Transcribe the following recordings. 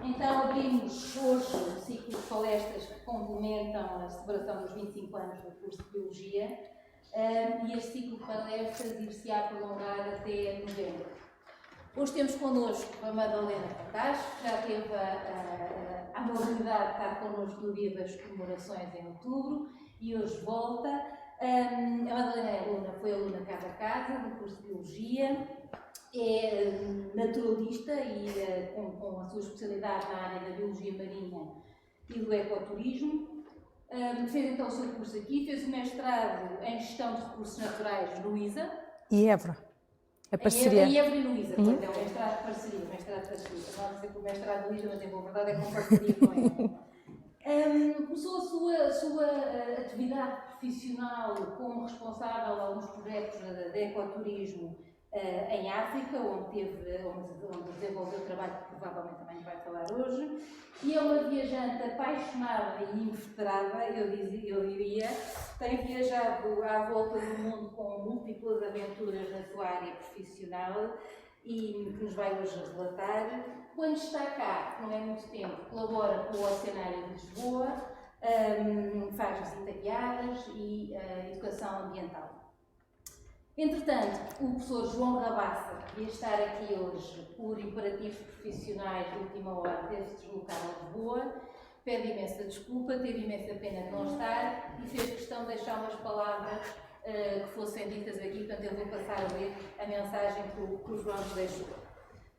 Então abrimos hoje um ciclo de palestras que complementam a celebração dos 25 anos do curso de Biologia e este ciclo de palestras ir-se-á prolongar até novembro. Hoje temos connosco a Madalena Fatacho, que já teve a amabilidade de estar connosco no dia das comemorações em outubro e hoje volta. A Madalena foi aluna casa a casa do curso de Biologia, é naturalista e com a sua especialidade na área da Biologia Marinha e do Ecoturismo. Fez então o seu curso aqui, fez o mestrado em Gestão de Recursos Naturais no ISA. E Évora. A parceria. Em Évora e no ISA, pois é, o mestrado de parceria. Não há de dizer que o mestrado no ISA, mas a verdade é com parceria com ele. Começou a sua atividade profissional como responsável de alguns projetos de ecoturismo em África, onde desenvolveu o trabalho que provavelmente também vai falar hoje, e é uma viajante apaixonada e inveterada, eu diria, tem viajado à volta do mundo com múltiplas aventuras na sua área profissional e que nos vai hoje relatar. Quando está cá, não é muito tempo, colabora com o Oceanário de Lisboa, faz visitas guiadas e educação ambiental. Entretanto, o professor João Rabassa, que ia estar aqui hoje por imperativos profissionais de última hora, teve de se deslocar a Lisboa, pede imensa desculpa, teve imensa pena de não estar e fez questão de deixar umas palavras que fossem ditas aqui, portanto eu vou passar a ler a mensagem que o João nos deixou.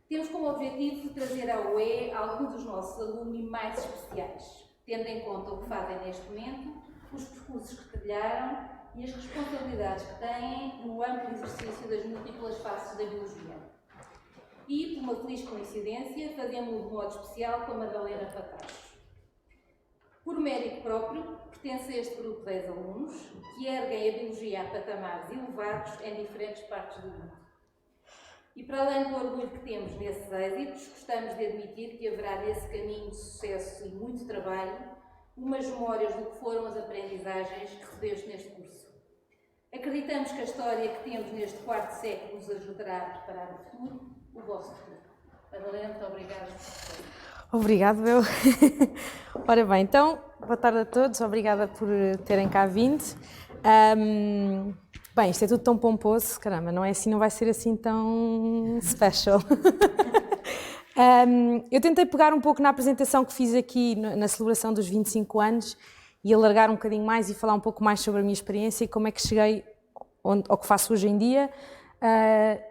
Temos como objetivo trazer à UE alguns dos nossos alunos mais especiais, tendo em conta o que fazem neste momento, os percursos que trilharam e as responsabilidades que têm no amplo exercício das múltiplas faces da biologia. E, por uma feliz coincidência, fazemos-lo de modo especial com a Madalena Fatacho. Por mérito próprio, pertence a este grupo de 10 alunos que erguem a biologia a patamares elevados em diferentes partes do mundo. E para além do orgulho que temos nesses êxitos, gostamos de admitir que haverá nesse caminho de sucesso e muito trabalho umas memórias do que foram as aprendizagens que recebeste neste curso. Acreditamos que a história que temos neste quarto século nos ajudará a preparar o futuro, o vosso futuro. Madalena, muito obrigada. Obrigado, eu. Ora bem, então, boa tarde a todos, obrigada por terem cá vindo. Bem, isto é tudo tão pomposo, caramba, não é assim, não vai ser assim tão special. Eu tentei pegar um pouco na apresentação que fiz aqui na celebração dos 25 anos e alargar um bocadinho mais e falar um pouco mais sobre a minha experiência e como é que cheguei ao que faço hoje em dia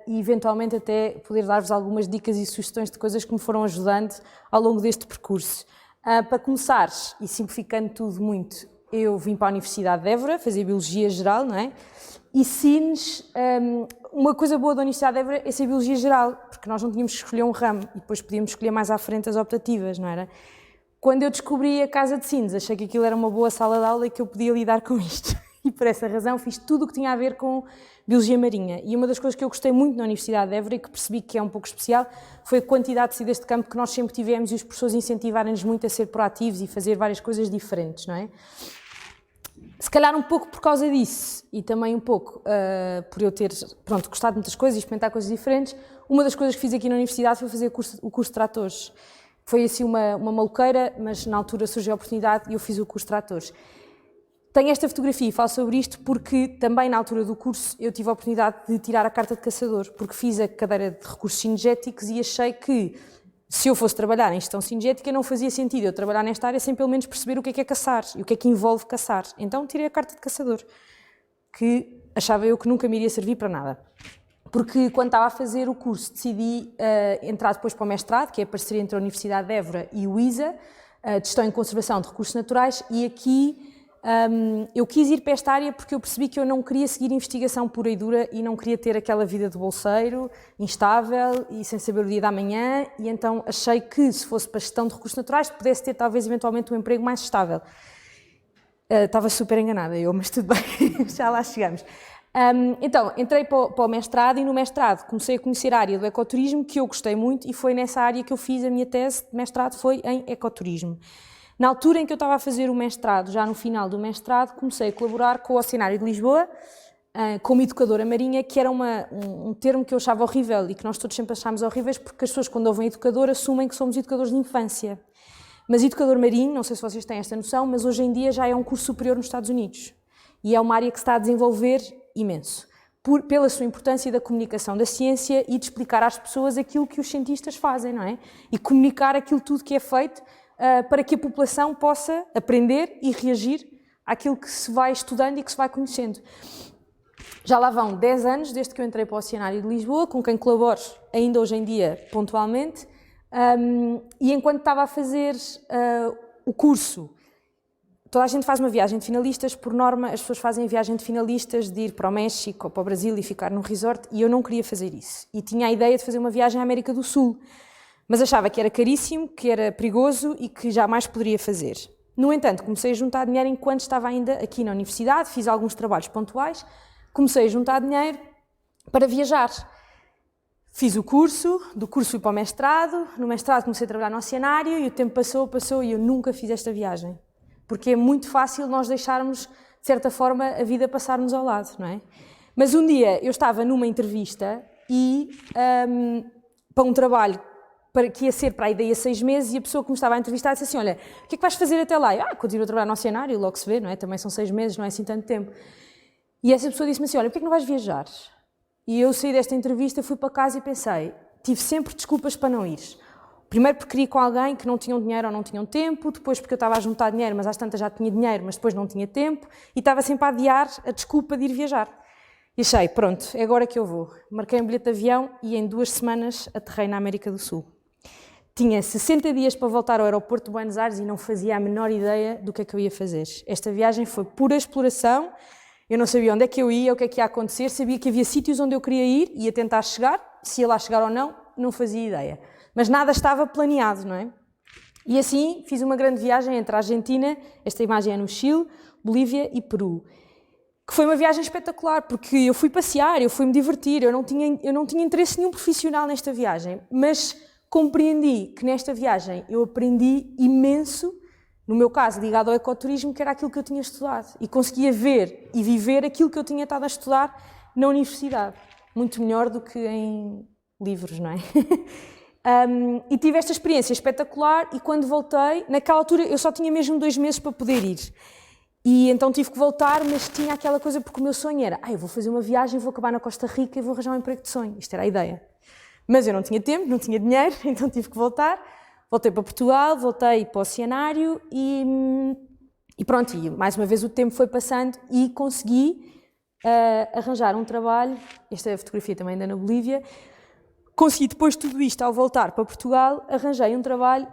e eventualmente até poder dar-vos algumas dicas e sugestões de coisas que me foram ajudando ao longo deste percurso. Para começar, e simplificando tudo muito, eu vim para a Universidade de Évora fazer Biologia Geral, não é? E SINES, uma coisa boa da Universidade de Évora é ser Biologia Geral, porque nós não tínhamos que escolher um ramo e depois podíamos escolher mais à frente as optativas, não era? Quando eu descobri a casa de SINES, achei que aquilo era uma boa sala de aula e que eu podia lidar com isto. E por essa razão fiz tudo o que tinha a ver com Biologia Marinha. E uma das coisas que eu gostei muito na Universidade de Évora e que percebi que é um pouco especial foi a quantidade de saídas de campo que nós sempre tivemos e os professores incentivarem-nos muito a ser proativos e fazer várias coisas diferentes, não é? Se calhar um pouco por causa disso e também um pouco por eu ter gostado de muitas coisas e experimentar coisas diferentes, uma das coisas que fiz aqui na universidade foi fazer o curso de tratores. Foi assim uma maluqueira, mas na altura surgiu a oportunidade e eu fiz o curso de tratores. Tenho esta fotografia e falo sobre isto porque também na altura do curso eu tive a oportunidade de tirar a carta de caçador, porque fiz a cadeira de recursos cinegéticos e achei que se eu fosse trabalhar em gestão cinegética não fazia sentido eu trabalhar nesta área sem pelo menos perceber o que é caçar e o que é que envolve caçar. Então tirei a carta de caçador, que achava eu que nunca me iria servir para nada. Porque quando estava a fazer o curso decidi entrar depois para o mestrado, que é a parceria entre a Universidade de Évora e o ISA, de Gestão e Conservação de Recursos Naturais, e aqui eu quis ir para esta área porque eu percebi que eu não queria seguir investigação pura e dura e não queria ter aquela vida de bolseiro, instável e sem saber o dia da manhã, e então achei que se fosse para gestão de recursos naturais pudesse ter talvez eventualmente um emprego mais estável. Estava super enganada eu, mas tudo bem, já lá chegamos. Então, entrei para o mestrado e no mestrado comecei a conhecer a área do ecoturismo, que eu gostei muito, e foi nessa área que eu fiz a minha tese de mestrado, foi em ecoturismo. Na altura em que eu estava a fazer o mestrado, já no final do mestrado, comecei a colaborar com o Oceanário de Lisboa, como educadora marinha, que era um termo que eu achava horrível e que nós todos sempre achámos horríveis, porque as pessoas, quando ouvem educador, assumem que somos educadores de infância. Mas educador marinho, não sei se vocês têm esta noção, mas hoje em dia já é um curso superior nos Estados Unidos. E é uma área que se está a desenvolver imenso, pela sua importância da comunicação da ciência e de explicar às pessoas aquilo que os cientistas fazem, não é? E comunicar aquilo tudo que é feito para que a população possa aprender e reagir àquilo que se vai estudando e que se vai conhecendo. Já lá vão 10 anos desde que eu entrei para o Oceanário de Lisboa, com quem colaboro ainda hoje em dia pontualmente, e enquanto estava a fazer o curso, toda a gente faz uma viagem de finalistas, por norma as pessoas fazem a viagem de finalistas de ir para o México ou para o Brasil e ficar num resort, e eu não queria fazer isso. E tinha a ideia de fazer uma viagem à América do Sul, mas achava que era caríssimo, que era perigoso e que jamais poderia fazer. No entanto, comecei a juntar dinheiro enquanto estava ainda aqui na universidade, fiz alguns trabalhos pontuais, comecei a juntar dinheiro para viajar. Fiz o curso, do curso fui para o mestrado, no mestrado comecei a trabalhar no Oceanário e o tempo passou e eu nunca fiz esta viagem. Porque é muito fácil nós deixarmos, de certa forma, a vida passar-nos ao lado, não é? Mas um dia eu estava numa entrevista e para um trabalho que ia ser para a ideia 6 meses e a pessoa que me estava a entrevistar disse assim, olha, o que é que vais fazer até lá? Eu, continuo a trabalhar no Oceanário, logo se vê, não é? Também são 6 meses, não é assim tanto tempo. E essa pessoa disse-me assim, olha, porquê é que não vais viajar? E eu saí desta entrevista, fui para casa e pensei, tive sempre desculpas para não ir. Primeiro porque queria ir com alguém que não tinham dinheiro ou não tinham tempo, depois porque eu estava a juntar dinheiro, mas às tantas já tinha dinheiro, mas depois não tinha tempo, e estava sempre a adiar a desculpa de ir viajar. E achei, pronto, é agora que eu vou. Marquei um bilhete de avião e em 2 semanas aterrei na América do Sul. Tinha 60 dias para voltar ao aeroporto de Buenos Aires e não fazia a menor ideia do que é que eu ia fazer. Esta viagem foi pura exploração, eu não sabia onde é que eu ia, o que é que ia acontecer, sabia que havia sítios onde eu queria ir, ia tentar chegar, se ia lá chegar ou não, não fazia ideia. Mas nada estava planeado, não é? E assim fiz uma grande viagem entre a Argentina, esta imagem é no Chile, Bolívia e Peru, que foi uma viagem espetacular, porque eu fui passear, eu fui-me divertir, eu não tinha interesse nenhum profissional nesta viagem, mas compreendi que nesta viagem eu aprendi imenso, no meu caso ligado ao ecoturismo, que era aquilo que eu tinha estudado, e conseguia ver e viver aquilo que eu tinha estado a estudar na universidade, muito melhor do que em livros, não é? E tive esta experiência espetacular e quando voltei, naquela altura eu só tinha mesmo 2 meses para poder ir. E então tive que voltar, mas tinha aquela coisa, porque o meu sonho era, eu vou fazer uma viagem, vou acabar na Costa Rica e vou arranjar um emprego de sonho. Isto era a ideia. Mas eu não tinha tempo, não tinha dinheiro, então tive que voltar. Voltei para Portugal, voltei para o Oceanário e pronto, e mais uma vez o tempo foi passando e consegui arranjar um trabalho, esta é a fotografia também ainda na Bolívia, consegui depois de tudo isto, ao voltar para Portugal, arranjei um trabalho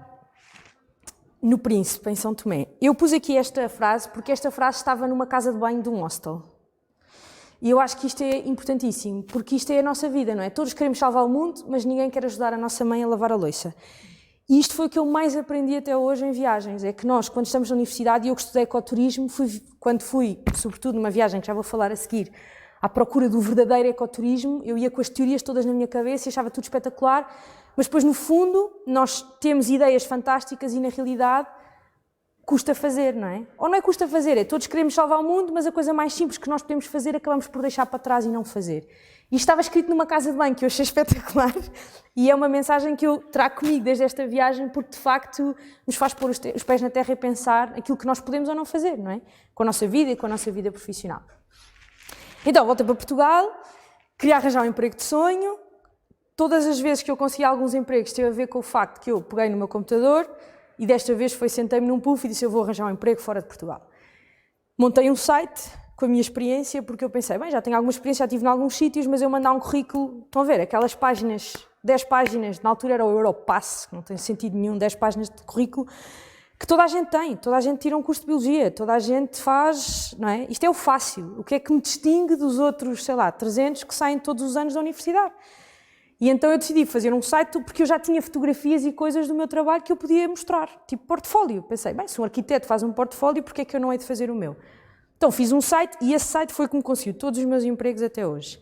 no Príncipe, em São Tomé. Eu pus aqui esta frase porque esta frase estava numa casa de banho de um hostel. E eu acho que isto é importantíssimo, porque isto é a nossa vida, não é? Todos queremos salvar o mundo, mas ninguém quer ajudar a nossa mãe a lavar a louça. E isto foi o que eu mais aprendi até hoje em viagens, é que nós, quando estamos na universidade, e eu que estudei ecoturismo, quando fui, sobretudo numa viagem que já vou falar a seguir, à procura do verdadeiro ecoturismo, eu ia com as teorias todas na minha cabeça e achava tudo espetacular, mas depois no fundo nós temos ideias fantásticas e na realidade custa fazer, não é? Ou não é custa fazer, é todos queremos salvar o mundo, mas a coisa mais simples que nós podemos fazer acabamos por deixar para trás e não fazer. E estava escrito numa casa de banho que eu achei espetacular e é uma mensagem que eu trago comigo desde esta viagem porque de facto nos faz pôr os pés na terra e pensar aquilo que nós podemos ou não fazer, não é? Com a nossa vida e com a nossa vida profissional. Então, voltei para Portugal, queria arranjar um emprego de sonho. Todas as vezes que eu consegui alguns empregos teve a ver com o facto que eu peguei no meu computador e desta vez sentei-me num puff e disse eu vou arranjar um emprego fora de Portugal. Montei um site com a minha experiência porque eu pensei, já tenho alguma experiência, já estive em alguns sítios, mas eu mandar um currículo, estão a ver, aquelas páginas, 10 páginas, na altura era o Europass, que não tem sentido nenhum, 10 páginas de currículo, que toda a gente tem, toda a gente tira um curso de Biologia, toda a gente faz, não é? Isto é o fácil, o que é que me distingue dos outros, 300 que saem todos os anos da universidade. E então eu decidi fazer um site porque eu já tinha fotografias e coisas do meu trabalho que eu podia mostrar, tipo portfólio. Pensei, se um arquiteto faz um portfólio, porque é que eu não hei de fazer o meu? Então fiz um site e esse site foi que me conseguiu todos os meus empregos até hoje.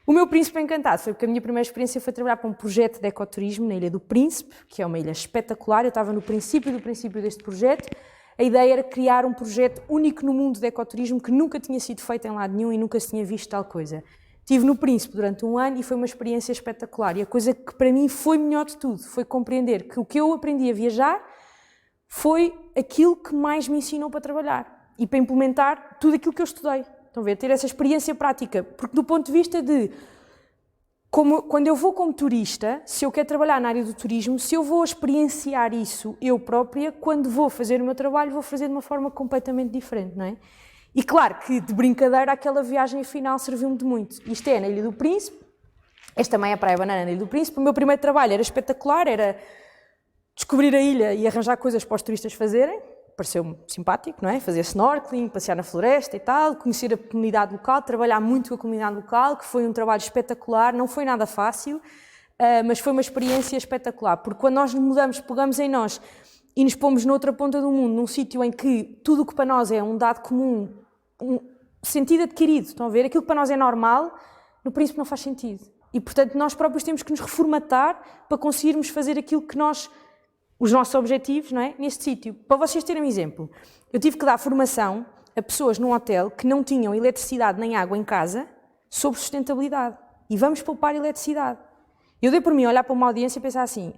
O meu Príncipe Encantado foi porque a minha primeira experiência foi trabalhar para um projeto de ecoturismo na Ilha do Príncipe, que é uma ilha espetacular. Eu estava no princípio deste projeto. a ideia era criar um projeto único no mundo de ecoturismo que nunca tinha sido feito em lado nenhum e nunca se tinha visto tal coisa. Estive no Príncipe durante 1 ano e foi uma experiência espetacular. E a coisa que para mim foi melhor de tudo foi compreender que o que eu aprendi a viajar foi aquilo que mais me ensinou para trabalhar e para implementar tudo aquilo que eu estudei. Estão a ver? Ter essa experiência prática. Porque do ponto de vista de quando eu vou como turista, se eu quero trabalhar na área do turismo, se eu vou experienciar isso eu própria, quando vou fazer o meu trabalho, vou fazer de uma forma completamente diferente, não é? E claro que, de brincadeira, aquela viagem final serviu-me de muito. Isto é na Ilha do Príncipe, esta também é a Praia Banana na Ilha do Príncipe. O meu primeiro trabalho era espetacular, era descobrir a ilha e arranjar coisas para os turistas fazerem. Pareceu-me simpático, não é? Fazer snorkeling, passear na floresta e tal, conhecer a comunidade local, trabalhar muito com a comunidade local, que foi um trabalho espetacular, não foi nada fácil, mas foi uma experiência espetacular, porque quando nós mudamos, pegamos em nós e nos pomos noutra ponta do mundo, num sítio em que tudo o que para nós é um dado comum, um sentido adquirido, estão a ver? Aquilo que para nós é normal, no Príncipe não faz sentido. E, portanto, nós próprios temos que nos reformatar para conseguirmos fazer aquilo que os nossos objetivos, não é? Neste sítio. Para vocês terem um exemplo, eu tive que dar formação a pessoas num hotel que não tinham eletricidade nem água em casa sobre sustentabilidade. E vamos poupar eletricidade. Eu dei por mim a olhar para uma audiência e pensar assim,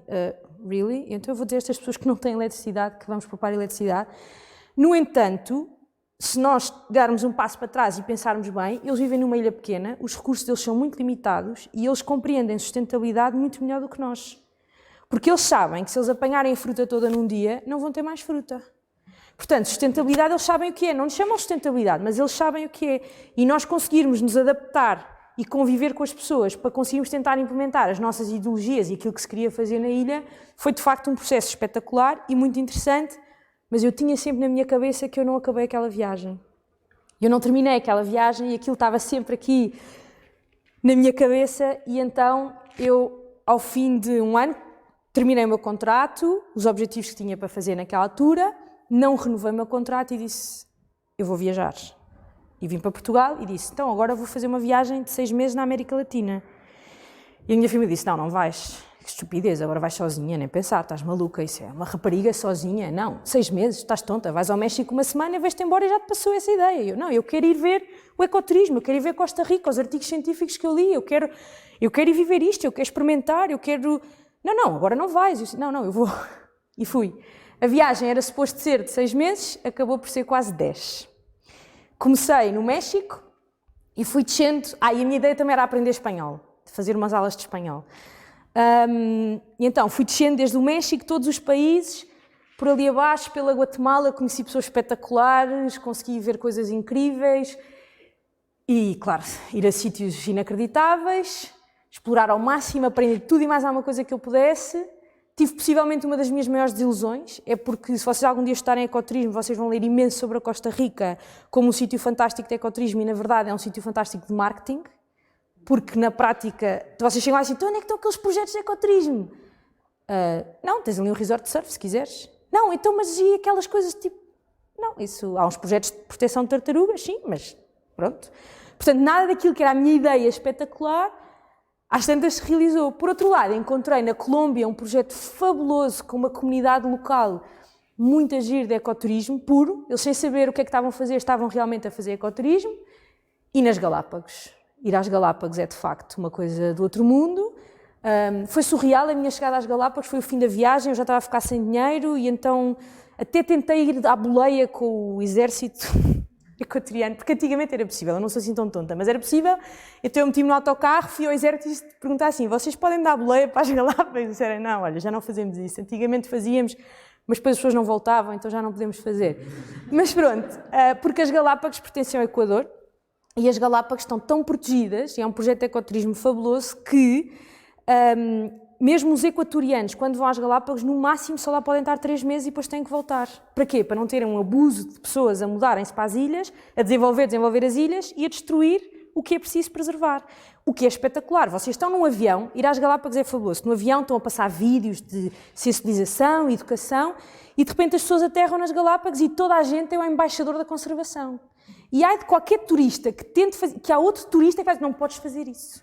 really? Então eu vou dizer a estas pessoas que não têm eletricidade que vamos poupar eletricidade. No entanto, se nós darmos um passo para trás e pensarmos bem, eles vivem numa ilha pequena, os recursos deles são muito limitados e eles compreendem sustentabilidade muito melhor do que nós. Porque eles sabem que se eles apanharem a fruta toda num dia, não vão ter mais fruta. Portanto, sustentabilidade, eles sabem o que é. Não nos chamam sustentabilidade, mas eles sabem o que é. E nós conseguirmos nos adaptar e conviver com as pessoas para conseguirmos tentar implementar as nossas ideologias e aquilo que se queria fazer na ilha, foi de facto um processo espetacular e muito interessante, mas eu tinha sempre na minha cabeça que eu não acabei aquela viagem. Eu não terminei aquela viagem e aquilo estava sempre aqui na minha cabeça e então eu, ao fim de 1 ano, terminei o meu contrato, os objetivos que tinha para fazer naquela altura, não renovei o meu contrato e disse, eu vou viajar. E vim para Portugal e disse, então agora vou fazer uma viagem de 6 meses na América Latina. E a minha família disse, não vais, que estupidez, agora vais sozinha, nem pensar, estás maluca, isso é uma rapariga sozinha, não, 6 meses, estás tonta, vais ao México 1 semana e vais-te embora e já te passou essa ideia. Eu quero ir ver o ecoturismo, eu quero ir ver Costa Rica, os artigos científicos que eu li, eu quero ir viver isto, eu quero experimentar, eu quero... Não, agora não vais. Eu disse, não, eu vou. E fui. A viagem era suposto ser de 6 meses, acabou por ser quase 10. Comecei no México e fui descendo. E a minha ideia também era aprender espanhol, fazer umas aulas de espanhol. E então fui descendo desde o México, todos os países, por ali abaixo, pela Guatemala, conheci pessoas espetaculares, consegui ver coisas incríveis e, claro, ir a sítios inacreditáveis. Explorar ao máximo, aprender tudo e mais alguma coisa que eu pudesse. Tive possivelmente uma das minhas maiores desilusões, é porque se vocês algum dia estarem em ecoturismo, vocês vão ler imenso sobre a Costa Rica como um sítio fantástico de ecoturismo e na verdade é um sítio fantástico de marketing, porque na prática, vocês chegam lá e dizem, então onde é que estão aqueles projetos de ecoturismo? Não, tens ali um resort de surf se quiseres. Não, então mas e aquelas coisas tipo... Não, isso, há uns projetos de proteção de tartarugas, sim, mas pronto. Portanto, nada daquilo que era a minha ideia espetacular às tantas se realizou. Por outro lado, encontrei na Colômbia um projeto fabuloso com uma comunidade local muito a giro de ecoturismo puro. Eles, sem saber o que é que estavam a fazer, estavam realmente a fazer ecoturismo. E nas Galápagos. Ir às Galápagos é, de facto, uma coisa do outro mundo. Foi surreal a minha chegada às Galápagos, foi o fim da viagem, eu já estava a ficar sem dinheiro e então até tentei ir à boleia com o exército equatoriano, porque antigamente era possível, eu não sou assim tão tonta, mas era possível, então eu meti-me no autocarro, fui ao exército e perguntar assim, vocês podem dar boleia para as Galápagos? E disseram, não, olha, já não fazemos isso, antigamente fazíamos, mas depois as pessoas não voltavam, então já não podemos fazer. Mas pronto, porque as Galápagos pertencem ao Equador e as Galápagos estão tão protegidas, e é um projeto de ecoturismo fabuloso, que mesmo os equatorianos, quando vão às Galápagos, no máximo só lá podem estar 3 meses e depois têm que voltar. Para quê? Para não terem um abuso de pessoas a mudarem-se para as ilhas, a desenvolver as ilhas e a destruir o que é preciso preservar. O que é espetacular. Vocês estão num avião, ir às Galápagos é fabuloso. No avião estão a passar vídeos de sensibilização, educação, e de repente as pessoas aterram nas Galápagos e toda a gente é o embaixador da conservação. E há de qualquer turista que tente fazer, que há outro turista que vai dizer, não podes fazer isso.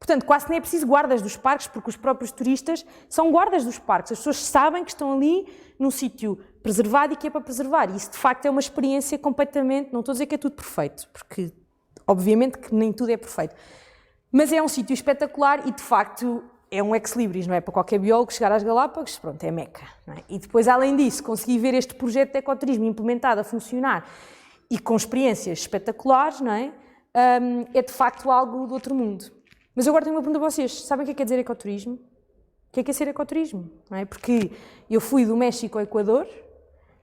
Portanto, quase nem é preciso guardas dos parques, porque os próprios turistas são guardas dos parques. As pessoas sabem que estão ali num sítio preservado e que é para preservar. E isso, de facto, é uma experiência completamente... Não estou a dizer que é tudo perfeito, porque, obviamente, que nem tudo é perfeito. Mas é um sítio espetacular e, de facto, é um ex-libris, não é? Para qualquer biólogo chegar às Galápagos, pronto, é Meca. Não é? E depois, além disso, conseguir ver este projeto de ecoturismo implementado a funcionar e com experiências espetaculares, não é? É, de facto, algo do outro mundo. Mas eu agora tenho uma pergunta a vocês. Sabem o que é quer dizer ecoturismo? O que é ser ecoturismo? Não é? Porque eu fui do México ao Equador,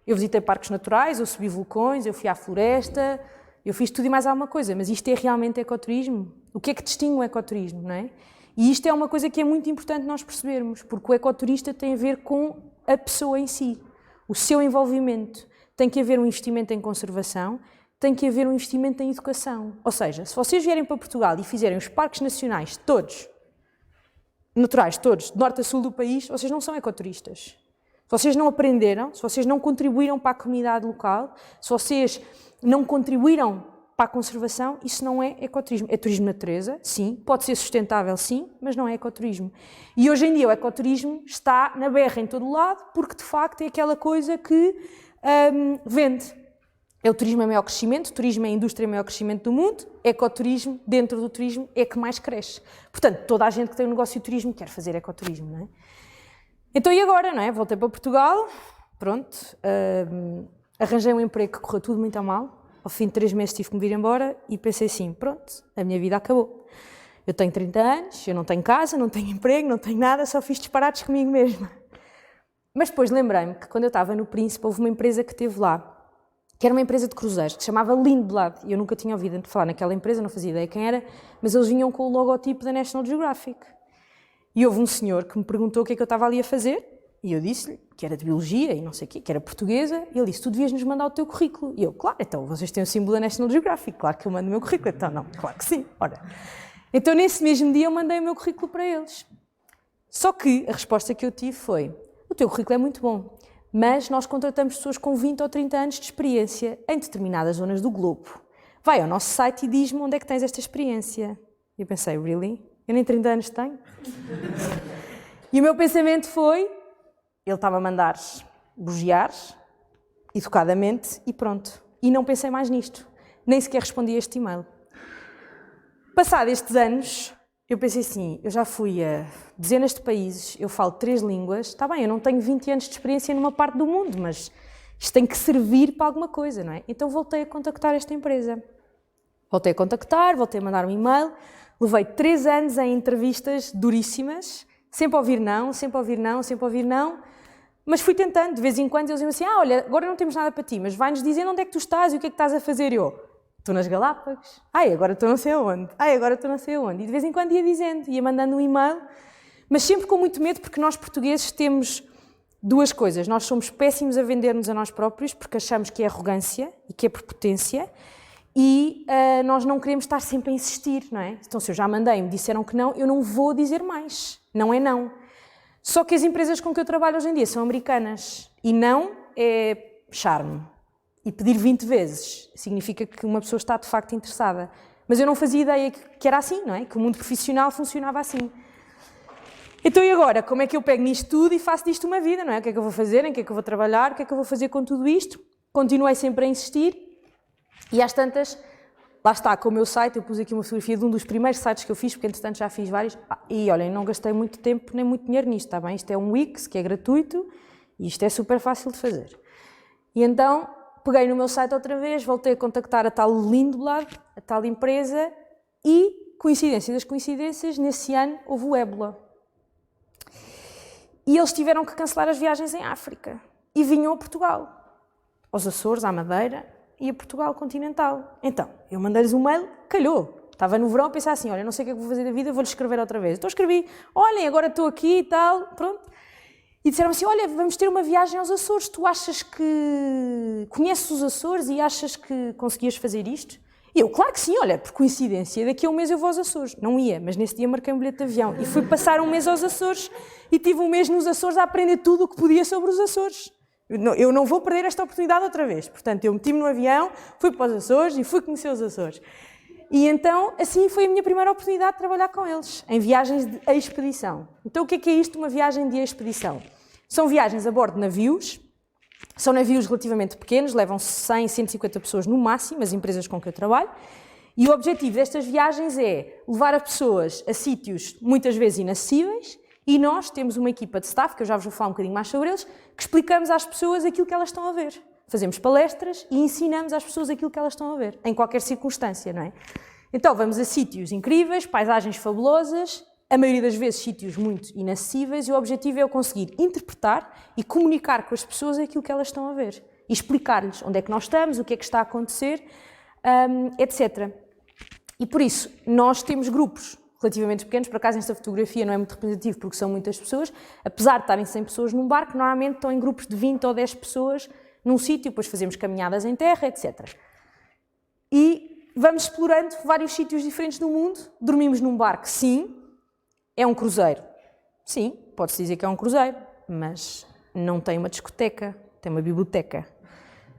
eu visitei parques naturais, eu subi vulcões, eu fui à floresta, eu fiz tudo e mais alguma coisa, mas isto é realmente ecoturismo? O que é que distingue o ecoturismo, não é? E isto é uma coisa que é muito importante nós percebermos, porque o ecoturista tem a ver com a pessoa em si, o seu envolvimento. Tem que haver um investimento em conservação, tem que haver um investimento em educação. Ou seja, se vocês vierem para Portugal e fizerem os parques nacionais todos, naturais todos, de norte a sul do país, vocês não são ecoturistas. Se vocês não aprenderam, se vocês não contribuíram para a comunidade local, se vocês não contribuíram para a conservação, isso não é ecoturismo. É turismo de natureza, sim, pode ser sustentável, sim, mas não é ecoturismo. E hoje em dia o ecoturismo está na berra em todo o lado, porque de facto é aquela coisa que vende. É o turismo em maior crescimento, o turismo é a indústria em maior crescimento do mundo, ecoturismo, dentro do turismo, é que mais cresce. Portanto, toda a gente que tem um negócio de turismo quer fazer ecoturismo, não é? Então, e agora, não é? Voltei para Portugal, pronto, arranjei um emprego que correu tudo muito a mal, ao fim de 3 meses tive que me vir embora e pensei assim, pronto, a minha vida acabou. Eu tenho 30 anos, eu não tenho casa, não tenho emprego, não tenho nada, só fiz disparates comigo mesma. Mas depois lembrei-me que quando eu estava no Príncipe houve uma empresa que teve lá, que era uma empresa de cruzeiros, que se chamava Lindblad, e eu nunca tinha ouvido falar naquela empresa, não fazia ideia quem era, mas eles vinham com o logotipo da National Geographic. E houve um senhor que me perguntou o que é que eu estava ali a fazer, e eu disse-lhe que era de biologia e não sei o quê, que era portuguesa, e ele disse, tu devias nos mandar o teu currículo. E eu, claro, então, vocês têm o símbolo da National Geographic, claro que eu mando o meu currículo. Então, não, claro que sim, ora. Então, nesse mesmo dia, eu mandei o meu currículo para eles. Só que a resposta que eu tive foi, o teu currículo é muito bom, mas nós contratamos pessoas com 20 ou 30 anos de experiência em determinadas zonas do globo. Vai ao nosso site e diz-me onde é que tens esta experiência. E eu pensei, really? Eu nem 30 anos tenho? E o meu pensamento foi, ele estava a mandar bugiar, educadamente, e pronto. E não pensei mais nisto. Nem sequer respondi a este e-mail. Passados estes anos, eu pensei assim, eu já fui a dezenas de países, eu falo 3 línguas, está bem, eu não tenho 20 anos de experiência numa parte do mundo, mas isto tem que servir para alguma coisa, não é? Então voltei a contactar esta empresa. Voltei a contactar, voltei a mandar um e-mail, levei 3 anos em entrevistas duríssimas, sempre a ouvir não, sempre a ouvir não, sempre a ouvir não, mas fui tentando, de vez em quando eles diziam assim, olha, agora não temos nada para ti, mas vai-nos dizer onde é que tu estás e o que é que estás a fazer. Eu, estou nas Galápagos, agora estou não sei aonde, agora estou não sei aonde. E de vez em quando ia dizendo, ia mandando um e-mail, mas sempre com muito medo, porque nós portugueses temos 2 coisas. Nós somos péssimos a vender-nos a nós próprios, porque achamos que é arrogância e que é prepotência, e nós não queremos estar sempre a insistir, não é? Então, se eu já mandei e me disseram que não, eu não vou dizer mais. Não é não. Só que as empresas com que eu trabalho hoje em dia são americanas, e não é charme. E pedir 20 vezes significa que uma pessoa está de facto interessada. Mas eu não fazia ideia que era assim, não é? Que o mundo profissional funcionava assim. Então e agora? Como é que eu pego nisto tudo e faço disto uma vida, não é? O que é que eu vou fazer? Em que é que eu vou trabalhar? O que é que eu vou fazer com tudo isto? Continuei sempre a insistir e às tantas, lá está, com o meu site, eu pus aqui uma fotografia de um dos primeiros sites que eu fiz, porque entretanto já fiz vários. E olhem, não gastei muito tempo nem muito dinheiro nisto, está bem? Isto é um Wix, que é gratuito e isto é super fácil de fazer. E então peguei no meu site outra vez, voltei a contactar a tal Lindblad, a tal empresa, e, coincidência das coincidências, nesse ano houve o ébola. E eles tiveram que cancelar as viagens em África. E vinham a Portugal, aos Açores, à Madeira, e a Portugal continental. Então, eu mandei-lhes um mail, calhou. Estava no verão a pensar assim, olha, não sei o que é que vou fazer da vida, vou-lhes escrever outra vez. Então escrevi, olhem, agora estou aqui e tal, pronto. E disseram assim, olha, vamos ter uma viagem aos Açores, tu achas que conheces os Açores e achas que conseguias fazer isto? E eu, claro que sim, olha, por coincidência, daqui a um mês eu vou aos Açores. Não ia, mas nesse dia marquei um bilhete de avião e fui passar um mês aos Açores e tive um mês nos Açores a aprender tudo o que podia sobre os Açores. Eu não vou perder esta oportunidade outra vez. Portanto, eu meti-me no avião, fui para os Açores e fui conhecer os Açores. E então, assim foi a minha primeira oportunidade de trabalhar com eles, em viagens de expedição. Então, o que é isto, uma viagem de expedição? São viagens a bordo de navios, são navios relativamente pequenos, levam 100, 150 pessoas no máximo, as empresas com que eu trabalho, e o objetivo destas viagens é levar as pessoas a sítios muitas vezes inacessíveis, e nós temos uma equipa de staff, que eu já vos vou falar um bocadinho mais sobre eles, que explicamos às pessoas aquilo que elas estão a ver. Fazemos palestras e ensinamos às pessoas aquilo que elas estão a ver, em qualquer circunstância, não é? Então, vamos a sítios incríveis, paisagens fabulosas, a maioria das vezes sítios muito inacessíveis, e o objetivo é eu conseguir interpretar e comunicar com as pessoas aquilo que elas estão a ver. E explicar-lhes onde é que nós estamos, o que é que está a acontecer, etc. E por isso, nós temos grupos relativamente pequenos, por acaso esta fotografia não é muito representativa porque são muitas pessoas, apesar de estarem 100 pessoas num barco, normalmente estão em grupos de 20 ou 10 pessoas num sítio, depois fazemos caminhadas em terra, etc. E vamos explorando vários sítios diferentes do mundo, dormimos num barco, sim, é um cruzeiro, sim, pode-se dizer que é um cruzeiro, mas não tem uma discoteca, tem uma biblioteca,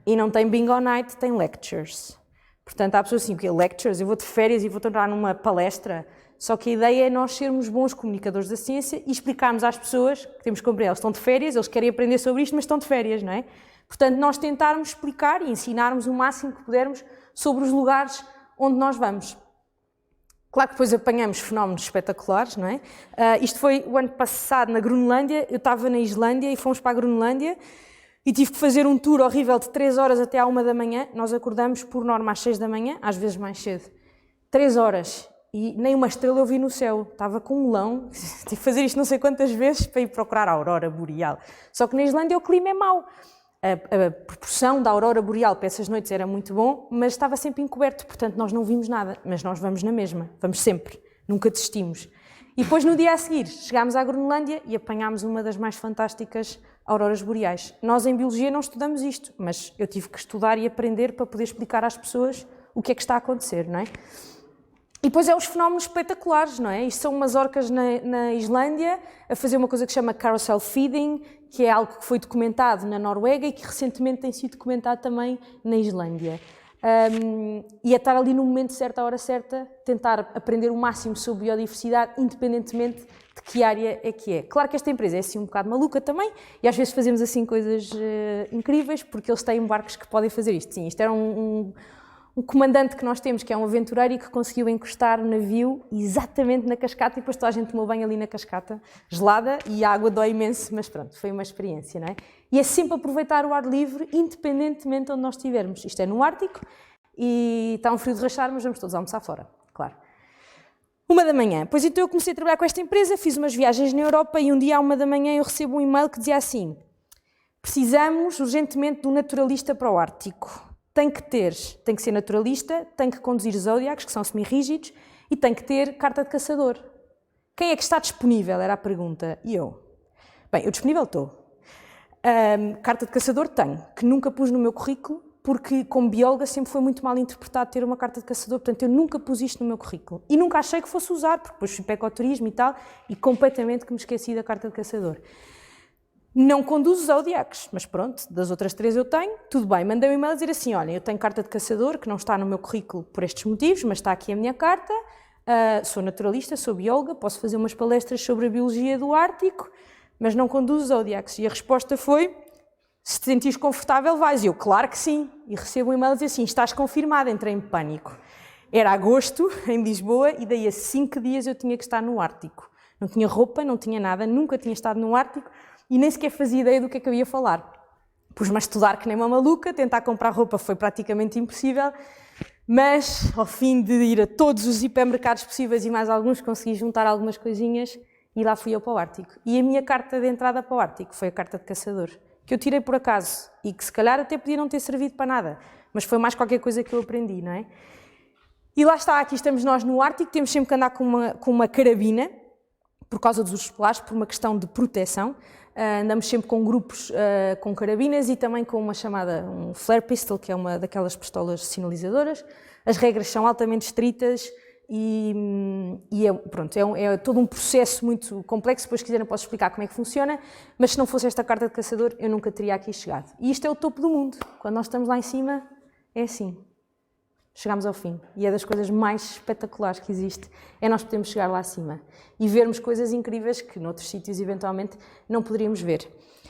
e não tem bingo night, tem lectures. Portanto, há pessoas assim, que lectures, eu vou de férias e vou entrar numa palestra, só que a ideia é nós sermos bons comunicadores da ciência e explicarmos às pessoas que temos que compreender, eles estão de férias, eles querem aprender sobre isto, mas estão de férias, não é? Portanto, nós tentarmos explicar e ensinarmos o máximo que pudermos sobre os lugares onde nós vamos. Claro que depois apanhamos fenómenos espetaculares, não é? Isto foi o ano passado na Groenlândia, eu estava na Islândia e fomos para a Groenlândia e tive que fazer um tour horrível de 3 horas até à 1 da manhã, nós acordamos por norma às 6 da manhã, às vezes mais cedo. 3 horas. E nem uma estrela eu vi no céu, estava com um melão, tive que fazer isto não sei quantas vezes para ir procurar a aurora boreal. Só que na Islândia o clima é mau, a proporção da aurora boreal para essas noites era muito bom, mas estava sempre encoberto, portanto nós não vimos nada, mas nós vamos na mesma, vamos sempre, nunca desistimos. E depois no dia a seguir chegámos à Groenlândia e apanhámos uma das mais fantásticas auroras boreais. Nós em Biologia não estudamos isto, mas eu tive que estudar e aprender para poder explicar às pessoas o que é que está a acontecer, não é? E depois é os fenómenos espetaculares, não é? Isto são umas orcas na Islândia a fazer uma coisa que se chama carousel feeding, que é algo que foi documentado na Noruega e que recentemente tem sido documentado também na Islândia. E é estar ali no momento certo, à hora certa, tentar aprender o máximo sobre biodiversidade, independentemente de que área é que é. Claro que esta empresa é assim um bocado maluca também, e às vezes fazemos assim coisas incríveis, porque eles têm barcos que podem fazer isto. Sim, isto era um comandante que nós temos, que é um aventureiro e que conseguiu encostar o navio exatamente na cascata e depois toda a gente tomou banho ali na cascata, gelada, e a água dói imenso, mas pronto, foi uma experiência, não é? E é sempre aproveitar o ar livre, independentemente de onde nós estivermos. Isto é no Ártico e está um frio de rachar, mas vamos todos almoçar fora, claro. 1 da manhã, pois então eu comecei a trabalhar com esta empresa, fiz umas viagens na Europa e um dia à 1 da manhã eu recebo um e-mail que dizia assim: precisamos urgentemente de um naturalista para o Ártico. Tem que ser naturalista, tem que conduzir zodiacos, que são semi-rígidos, e tem que ter carta de caçador. Quem é que está disponível? Era a pergunta. E eu? Bem, eu disponível estou. Carta de caçador tenho, que nunca pus no meu currículo, porque como bióloga sempre foi muito mal interpretado ter uma carta de caçador, portanto eu nunca pus isto no meu currículo. E nunca achei que fosse usar, porque depois fui para ecoturismo e tal, e completamente que me esqueci da carta de caçador. Não conduzo zodiacos, mas pronto, das outras 3 eu tenho, tudo bem. Mandei um e-mail a dizer assim: olha, eu tenho carta de caçador, que não está no meu currículo por estes motivos, mas está aqui a minha carta, sou naturalista, sou bióloga, posso fazer umas palestras sobre a biologia do Ártico, mas não conduzo zodiacos. E a resposta foi: se te sentires confortável, vais. E eu, claro que sim. E recebo um e-mail a dizer assim: estás confirmada. Entrei em pânico. Era agosto, em Lisboa, e daí a 5 dias eu tinha que estar no Ártico. Não tinha roupa, não tinha nada, nunca tinha estado no Ártico, e nem sequer fazia ideia do que é que eu ia falar. Pus-me a estudar que nem uma maluca, tentar comprar roupa foi praticamente impossível, mas ao fim de ir a todos os hipermercados possíveis e mais alguns, consegui juntar algumas coisinhas e lá fui eu para o Ártico. E a minha carta de entrada para o Ártico foi a carta de caçador, que eu tirei por acaso e que se calhar até podia não ter servido para nada, mas foi mais qualquer coisa que eu aprendi, não é? E lá está, aqui estamos nós no Ártico, temos sempre que andar com uma carabina, por causa dos ursos polares, por uma questão de proteção. Andamos sempre com grupos com carabinas e também com uma chamada um flare pistol, que é uma daquelas pistolas sinalizadoras. As regras são altamente estritas e é todo um processo muito complexo. Depois, se quiserem, posso explicar como é que funciona, mas se não fosse esta carta de caçador, eu nunca teria aqui chegado. E isto é o topo do mundo. Quando nós estamos lá em cima, é assim. chegámos ao fim. E é das coisas mais espetaculares que existe, é nós podermos chegar lá acima e vermos coisas incríveis que noutros sítios eventualmente não poderíamos ver.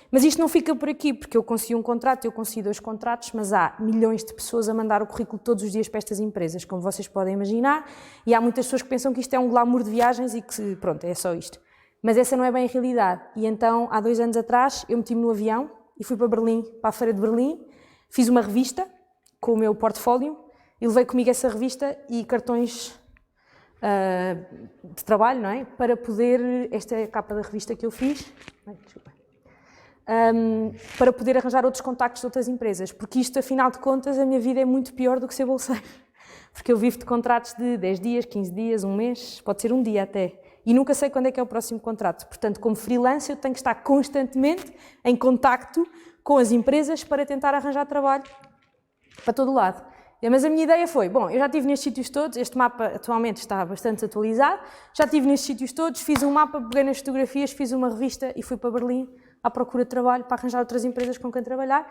Mas isto não fica por aqui, porque eu consegui um contrato, eu consegui 2 contratos, mas há milhões de pessoas a mandar o currículo todos os dias para estas empresas, como vocês podem imaginar, e há muitas pessoas que pensam que isto é um glamour de viagens e que, pronto, é só isto. Mas essa não é bem a realidade. E então, há 2 anos atrás, eu meti-me no avião e fui para Berlim, para a Feira de Berlim, fiz uma revista com o meu portfólio e levei comigo essa revista e cartões de trabalho, não é? Para poder, esta é a capa da revista que eu fiz, para poder arranjar outros contactos de outras empresas, porque isto, afinal de contas, a minha vida é muito pior do que ser bolseiro, porque eu vivo de contratos de 10 dias, 15 dias, um mês, pode ser um dia até, e nunca sei quando é que é o próximo contrato. Portanto, como freelancer, eu tenho que estar constantemente em contacto com as empresas para tentar arranjar trabalho para todo lado. Mas a minha ideia foi, bom, eu já estive nestes sítios todos, este mapa atualmente está bastante atualizado, já estive nestes sítios todos, fiz um mapa, peguei nas fotografias, fiz uma revista e fui para Berlim à procura de trabalho para arranjar outras empresas com quem trabalhar,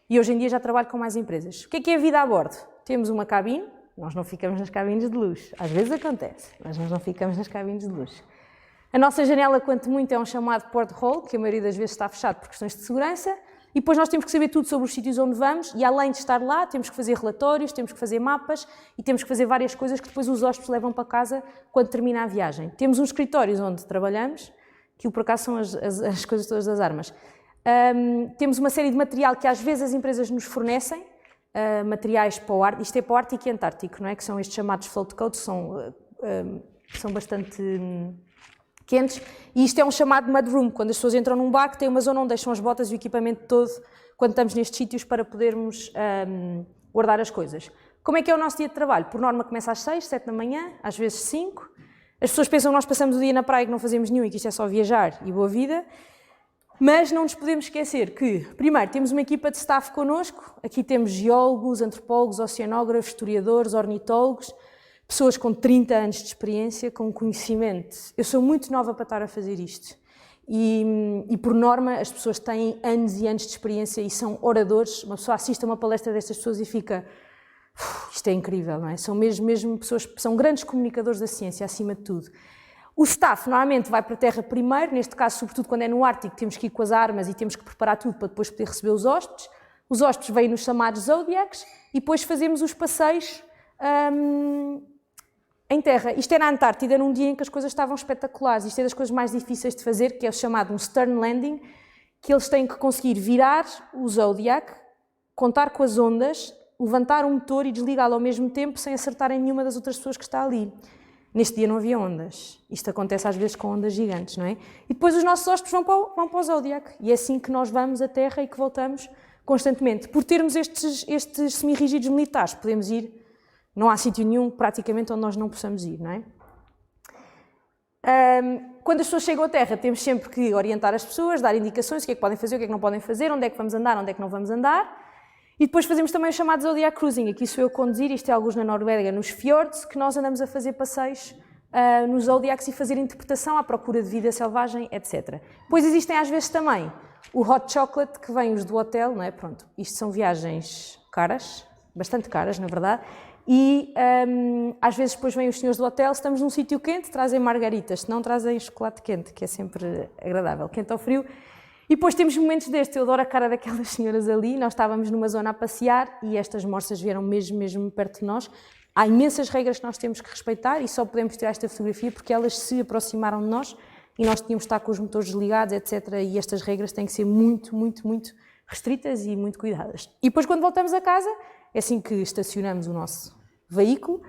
e hoje em dia já trabalho com mais empresas. O que é a vida a bordo? Temos uma cabine, nós não ficamos nas cabines de luxo, às vezes acontece, mas nós não ficamos nas cabines de luxo. A nossa janela, quanto muito, é um chamado porthole, que a maioria das vezes está fechado por questões de segurança, e depois nós temos que saber tudo sobre os sítios onde vamos, e além de estar lá, temos que fazer relatórios, temos que fazer mapas, e temos que fazer várias coisas que depois os hóspedes levam para casa quando termina a viagem. Temos uns escritórios onde trabalhamos, que por acaso são as coisas todas das armas. Temos uma série de material que às vezes as empresas nos fornecem, materiais para o Ártico, isto é para o Ártico e Antártico, não é? Que são estes chamados float coats, são bastante quentes, e isto é um chamado mudroom, quando as pessoas entram num barco, tem uma zona onde deixam as botas e o equipamento todo, quando estamos nestes sítios, para podermos guardar as coisas. Como é que é o nosso dia de trabalho? Por norma começa às 6, 7 da manhã, às vezes 5, as pessoas pensam que nós passamos o dia na praia e que não fazemos nenhum e que isto é só viajar e boa vida, mas não nos podemos esquecer que, primeiro, temos uma equipa de staff connosco, aqui temos geólogos, antropólogos, oceanógrafos, historiadores, ornitólogos, pessoas com 30 anos de experiência, com conhecimento. Eu sou muito nova para estar a fazer isto e por norma, as pessoas têm anos e anos de experiência e são oradores. Uma pessoa assiste a uma palestra destas pessoas e fica, isto é incrível, não é? São mesmo pessoas que são grandes comunicadores da ciência, acima de tudo. O staff normalmente vai para a terra primeiro, neste caso, sobretudo quando é no Ártico, temos que ir com as armas e temos que preparar tudo para depois poder receber os hóspedes. Os hóspedes vêm nos chamados Zodiacs e depois fazemos os passeios em terra. Isto é na Antártida, num dia em que as coisas estavam espetaculares. Isto é das coisas mais difíceis de fazer, que é o chamado um stern landing, que eles têm que conseguir virar o Zodiac, contar com as ondas, levantar o motor e desligá-lo ao mesmo tempo sem acertarem nenhuma das outras pessoas que está ali. Neste dia não havia ondas. Isto acontece às vezes com ondas gigantes, não é? E depois os nossos hóspedes vão para o Zodiac. E é assim que nós vamos à Terra e que voltamos constantemente. Por termos estes semi-rígidos militares, podemos ir, não há sítio nenhum praticamente onde nós não possamos ir, não é? Quando as pessoas chegam à Terra, temos sempre que orientar as pessoas, dar indicações, o que é que podem fazer, o que é que não podem fazer, onde é que vamos andar, onde é que não vamos andar. E depois fazemos também o chamado Zodiac Cruising, aqui sou eu a conduzir, isto é alguns na Noruega, nos fiordes, que nós andamos a fazer passeios nos Zodiacs e fazer interpretação à procura de vida selvagem, etc. Depois existem às vezes também o hot chocolate, que vem os do hotel, não é? Pronto, isto são viagens caras, bastante caras, na verdade, e às vezes depois vêm os senhores do hotel, se estamos num sítio quente, trazem margaritas, se não trazem chocolate quente, que é sempre agradável, quente ou frio. E depois temos momentos destes, eu adoro a cara daquelas senhoras ali, nós estávamos numa zona a passear e estas morsas vieram mesmo perto de nós. Há imensas regras que nós temos que respeitar e só podemos tirar esta fotografia porque elas se aproximaram de nós e nós tínhamos de estar com os motores desligados, etc. E estas regras têm que ser muito restritas e muito cuidadas. E depois quando voltamos a casa, é assim que estacionamos o nosso veículo.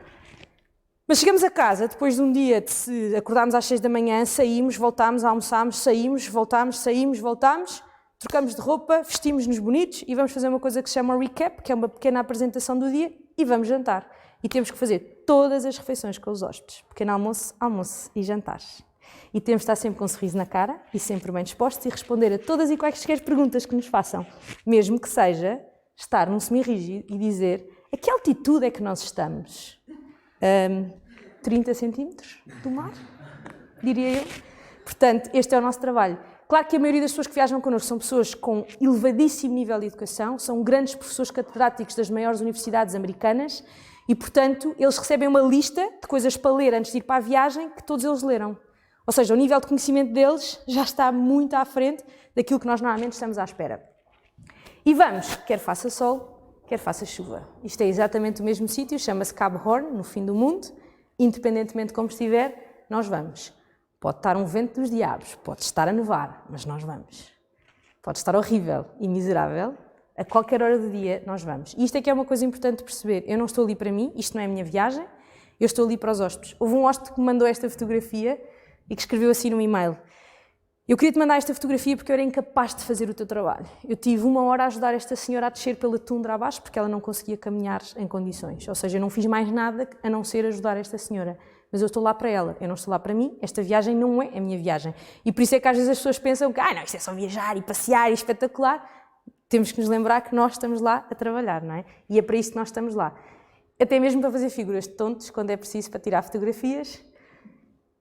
Mas chegamos a casa, depois de um dia de se acordarmos às 6 da manhã, saímos, voltámos, almoçámos, saímos, voltámos, trocamos de roupa, vestimos-nos bonitos e vamos fazer uma coisa que se chama recap, que é uma pequena apresentação do dia, e vamos jantar. E temos que fazer todas as refeições com os hóspedes. Pequeno almoço, almoço e jantares. E temos de estar sempre com um sorriso na cara e sempre bem dispostos e responder a todas e quaisquer perguntas que nos façam. Mesmo que seja estar num semi-rígido e dizer a que altitude é que nós estamos? 30 centímetros do mar, diria eu. Portanto, este é o nosso trabalho. Claro que a maioria das pessoas que viajam connosco são pessoas com elevadíssimo nível de educação, são grandes professores catedráticos das maiores universidades americanas E, portanto, eles recebem uma lista de coisas para ler antes de ir para a viagem que todos eles leram. Ou seja, o nível de conhecimento deles já está muito à frente daquilo que nós normalmente estamos à espera. E vamos, quer faça sol, quer faça chuva. Isto é exatamente o mesmo sítio, chama-se Cabo Horn, no fim do mundo. Independentemente de como estiver, nós vamos. Pode estar um vento dos diabos, pode estar a nevar, mas nós vamos. Pode estar horrível e miserável, a qualquer hora do dia nós vamos. E isto é que é uma coisa importante de perceber. Eu não estou ali para mim, isto não é a minha viagem, eu estou ali para os hóspedes. Houve um hóspede que me mandou esta fotografia e que escreveu assim no e-mail: eu queria te mandar esta fotografia porque eu era incapaz de fazer o teu trabalho. Eu tive 1 hora a ajudar esta senhora a descer pela tundra abaixo porque ela não conseguia caminhar em condições. Ou seja, eu não fiz mais nada a não ser ajudar esta senhora. Mas eu estou lá para ela, eu não estou lá para mim, esta viagem não é a minha viagem. E por isso é que às vezes as pessoas pensam que não, isto é só viajar e passear e espetacular. Temos que nos lembrar que nós estamos lá a trabalhar, não é? E é para isso que nós estamos lá. Até mesmo para fazer figuras de tontos, quando é preciso para tirar fotografias.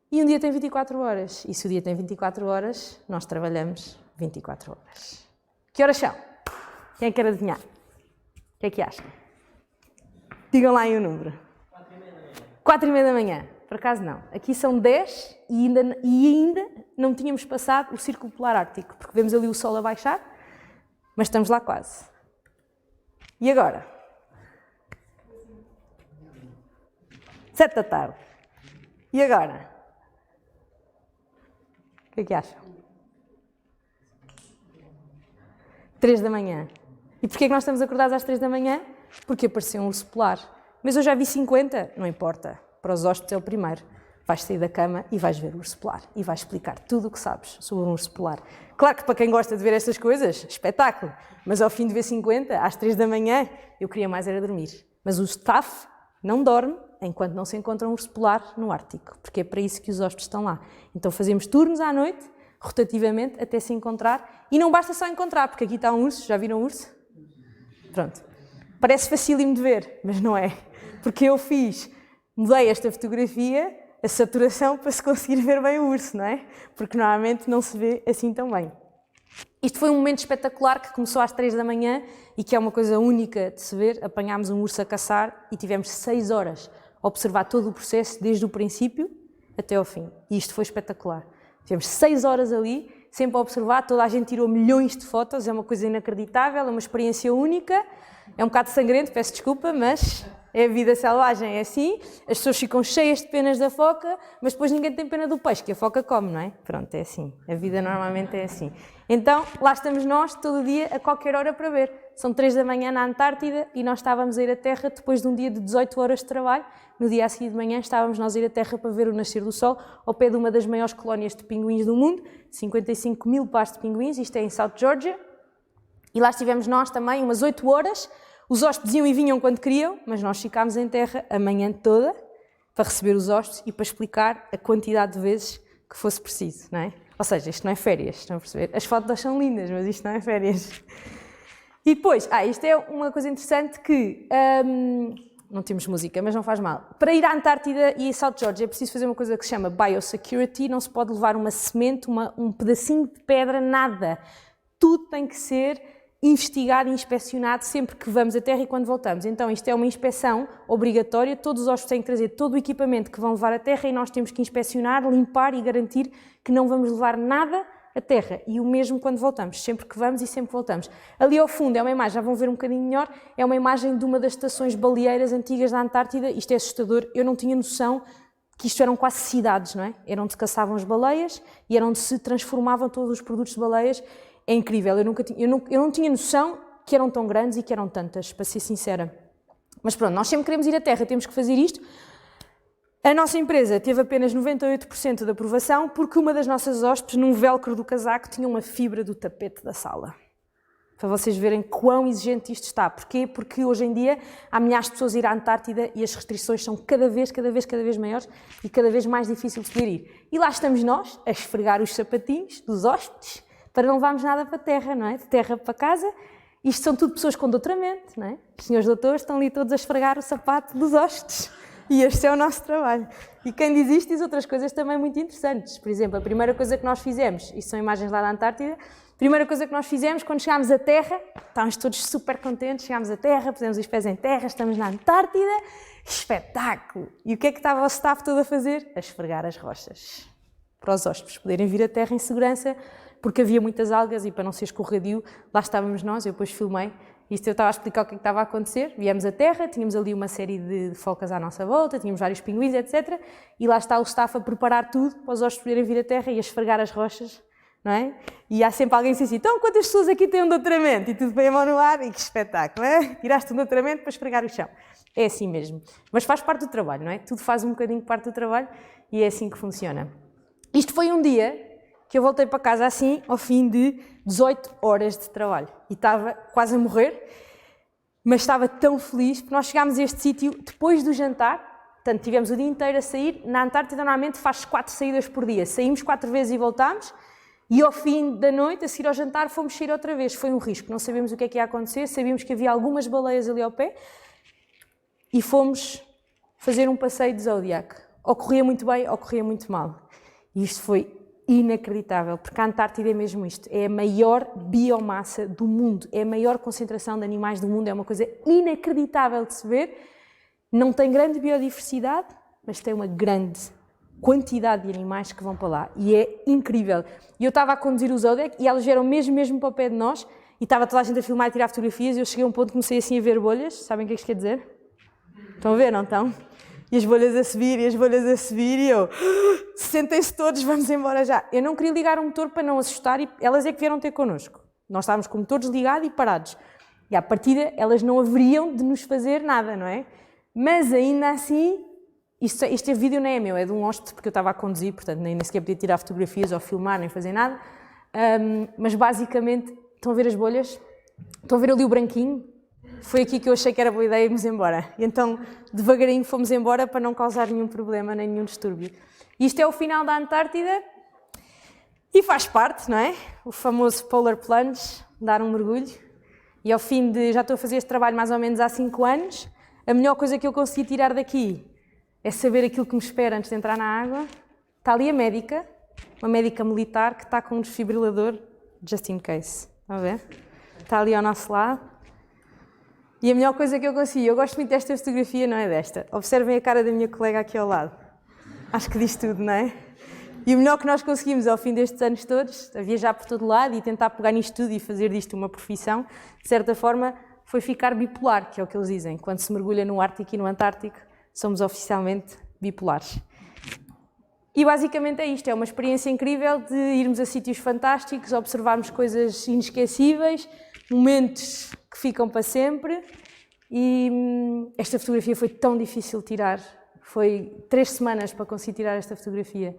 E um dia tem 24 horas. E se o dia tem 24 horas, nós trabalhamos 24 horas. Que horas são? Quem quer adivinhar? O que é que acham? Digam lá aí o número. 4h30 da manhã. Por acaso não. Aqui são 10 e ainda não tínhamos passado o Círculo Polar Ártico, porque vemos ali o sol a baixar, mas estamos lá quase. E agora? 7 da tarde. E agora? O que é que acham? 3 da manhã. E porquê é que nós estamos acordados às 3 da manhã? Porque apareceu um urso polar. Mas eu já vi 50, não importa. Para os hóspedes é o primeiro. Vais sair da cama e vais ver o urso polar. E vais explicar tudo o que sabes sobre um urso polar. Claro que para quem gosta de ver estas coisas, espetáculo. Mas ao fim de ver 50, às 3 da manhã, eu queria mais era dormir. Mas o staff não dorme enquanto não se encontra um urso polar no Ártico. Porque é para isso que os hóspedes estão lá. Então fazemos turnos à noite, rotativamente, até se encontrar. E não basta só encontrar, porque aqui está um urso. Já viram um urso? Pronto. Parece facílimo de ver, mas não é. Porque eu mudei esta fotografia, a saturação, para se conseguir ver bem o urso, não é? Porque normalmente não se vê assim tão bem. Isto foi um momento espetacular que começou às 3 da manhã e que é uma coisa única de se ver. Apanhámos um urso a caçar e tivemos 6 horas a observar todo o processo, desde o princípio até ao fim. E isto foi espetacular. Tivemos 6 horas ali, sempre a observar, toda a gente tirou milhões de fotos, é uma coisa inacreditável, é uma experiência única. É um bocado sangrento, peço desculpa, mas é a vida selvagem, é assim. As pessoas ficam cheias de penas da foca, mas depois ninguém tem pena do peixe, que a foca come, não é? Pronto, é assim. A vida normalmente é assim. Então, lá estamos nós, todo dia, a qualquer hora para ver. São 3 da manhã na Antártida e nós estávamos a ir à Terra depois de um dia de 18 horas de trabalho. No dia a seguir de manhã estávamos nós a ir à Terra para ver o nascer do sol, ao pé de uma das maiores colónias de pinguins do mundo, 55 mil pares de pinguins, isto é em South Georgia. E lá estivemos nós também, umas 8 horas. Os hóspedes iam e vinham quando queriam, mas nós ficámos em terra a manhã toda para receber os hóspedes e para explicar a quantidade de vezes que fosse preciso, não é? Ou seja, isto não é férias, estão a perceber? As fotos são lindas, mas isto não é férias. E depois, isto é uma coisa interessante que... não temos música, mas não faz mal. Para ir à Antártida e a South Georgia é preciso fazer uma coisa que se chama biosecurity, não se pode levar uma semente, um pedacinho de pedra, nada. Tudo tem que ser investigado e inspecionado sempre que vamos à Terra e quando voltamos. Então isto é uma inspeção obrigatória, todos os hóspedes têm que trazer todo o equipamento que vão levar à Terra e nós temos que inspecionar, limpar e garantir que não vamos levar nada à Terra. E o mesmo quando voltamos, sempre que vamos e sempre que voltamos. Ali ao fundo é uma imagem, já vão ver um bocadinho melhor, é uma imagem de uma das estações baleeiras antigas da Antártida. Isto é assustador, eu não tinha noção que isto eram quase cidades, não é? Era onde se caçavam as baleias e era onde se transformavam todos os produtos de baleias. É incrível, eu não tinha noção que eram tão grandes e que eram tantas, para ser sincera. Mas pronto, nós sempre queremos ir à Terra, temos que fazer isto. A nossa empresa teve apenas 98% de aprovação porque uma das nossas hóspedes, num velcro do casaco, tinha uma fibra do tapete da sala. Para vocês verem quão exigente isto está. Porquê? Porque hoje em dia há milhares de pessoas a ir à Antártida e as restrições são cada vez maiores e cada vez mais difícil de poder ir. E lá estamos nós, a esfregar os sapatinhos dos hóspedes, para não levarmos nada para a terra, não é? De terra para casa. Isto são tudo pessoas com doutoramento, não é? Os senhores doutores estão ali todos a esfregar o sapato dos hóspedes. E este é o nosso trabalho. E quem diz isto diz outras coisas também muito interessantes. Por exemplo, a primeira coisa que nós fizemos, isto são imagens lá da Antártida, Primeira coisa que nós fizemos, quando chegámos à Terra, estávamos todos super contentes, chegámos à Terra, pusemos os pés em terra, estamos na Antártida, espetáculo! E o que é que estava o staff todo a fazer? A esfregar as rochas, para os hóspedes poderem vir à Terra em segurança, porque havia muitas algas e para não ser escorregadio, lá estávamos nós, eu depois filmei. Isto eu estava a explicar o que estava a acontecer, viemos à Terra, tínhamos ali uma série de focas à nossa volta, tínhamos vários pinguins, etc. E lá está o staff a preparar tudo para os hóspedes poderem vir à Terra e a esfregar as rochas, não é? E há sempre alguém que diz assim, então quantas pessoas aqui têm um doutoramento? E tudo bem a mão no ar, e que espetáculo, não é? Tiraste um doutoramento para esfregar o chão. É assim mesmo. Mas faz parte do trabalho, não é? Tudo faz um bocadinho parte do trabalho e é assim que funciona. Isto foi um dia que eu voltei para casa assim, ao fim de 18 horas de trabalho. E estava quase a morrer, mas estava tão feliz, porque nós chegámos a este sítio depois do jantar, portanto, tivemos o dia inteiro a sair. Na Antártida, normalmente, faz 4 saídas por dia. Saímos 4 vezes e voltámos, e ao fim da noite, a seguir ao jantar, fomos sair outra vez. Foi um risco, não sabíamos o que é que ia acontecer, sabíamos que havia algumas baleias ali ao pé, e fomos fazer um passeio de Zodiac. Ou corria muito bem, ou corria muito mal. E isto foi inacreditável, porque a Antártida é mesmo isto, é a maior biomassa do mundo, é a maior concentração de animais do mundo, é uma coisa inacreditável de se ver, não tem grande biodiversidade, mas tem uma grande quantidade de animais que vão para lá, e é incrível. E eu estava a conduzir o Zodiac, e elas vieram mesmo para o pé de nós, e estava toda a gente a filmar e a tirar fotografias, e eu cheguei a um ponto que comecei assim a ver bolhas, sabem o que é que isto quer dizer? Estão a ver, não estão? E as bolhas a subir, e eu, sentem-se todos, vamos embora já. Eu não queria ligar o motor para não assustar, e elas é que vieram ter connosco. Nós estávamos com o motor desligado e parados. E à partida, elas não haveriam de nos fazer nada, não é? Mas ainda assim, este vídeo não é meu, é de um hóspede, porque eu estava a conduzir, portanto nem sequer podia tirar fotografias ou filmar, nem fazer nada. Mas basicamente, estão a ver as bolhas? Estão a ver ali o branquinho? Foi aqui que eu achei que era boa ideia irmos embora. E então, devagarinho fomos embora para não causar nenhum problema, nem nenhum distúrbio. Isto é o final da Antártida e faz parte, não é? O famoso Polar Plunge, dar um mergulho. E ao fim de, já estou a fazer este trabalho mais ou menos há 5 anos, a melhor coisa que eu consegui tirar daqui é saber aquilo que me espera antes de entrar na água. Está ali a médica, uma médica militar que está com um desfibrilador, just in case. Estão a ver? Está ali ao nosso lado. E a melhor coisa que eu consegui, eu gosto muito desta fotografia, não é desta. Observem a cara da minha colega aqui ao lado. Acho que diz tudo, não é? E o melhor que nós conseguimos ao fim destes anos todos, a viajar por todo lado e tentar pegar nisto tudo e fazer disto uma profissão, de certa forma, foi ficar bipolar, que é o que eles dizem. Quando se mergulha no Ártico e no Antártico, somos oficialmente bipolares. E basicamente é isto, é uma experiência incrível de irmos a sítios fantásticos, observarmos coisas inesquecíveis, momentos que ficam para sempre, e esta fotografia foi tão difícil de tirar, foi 3 semanas para conseguir tirar esta fotografia.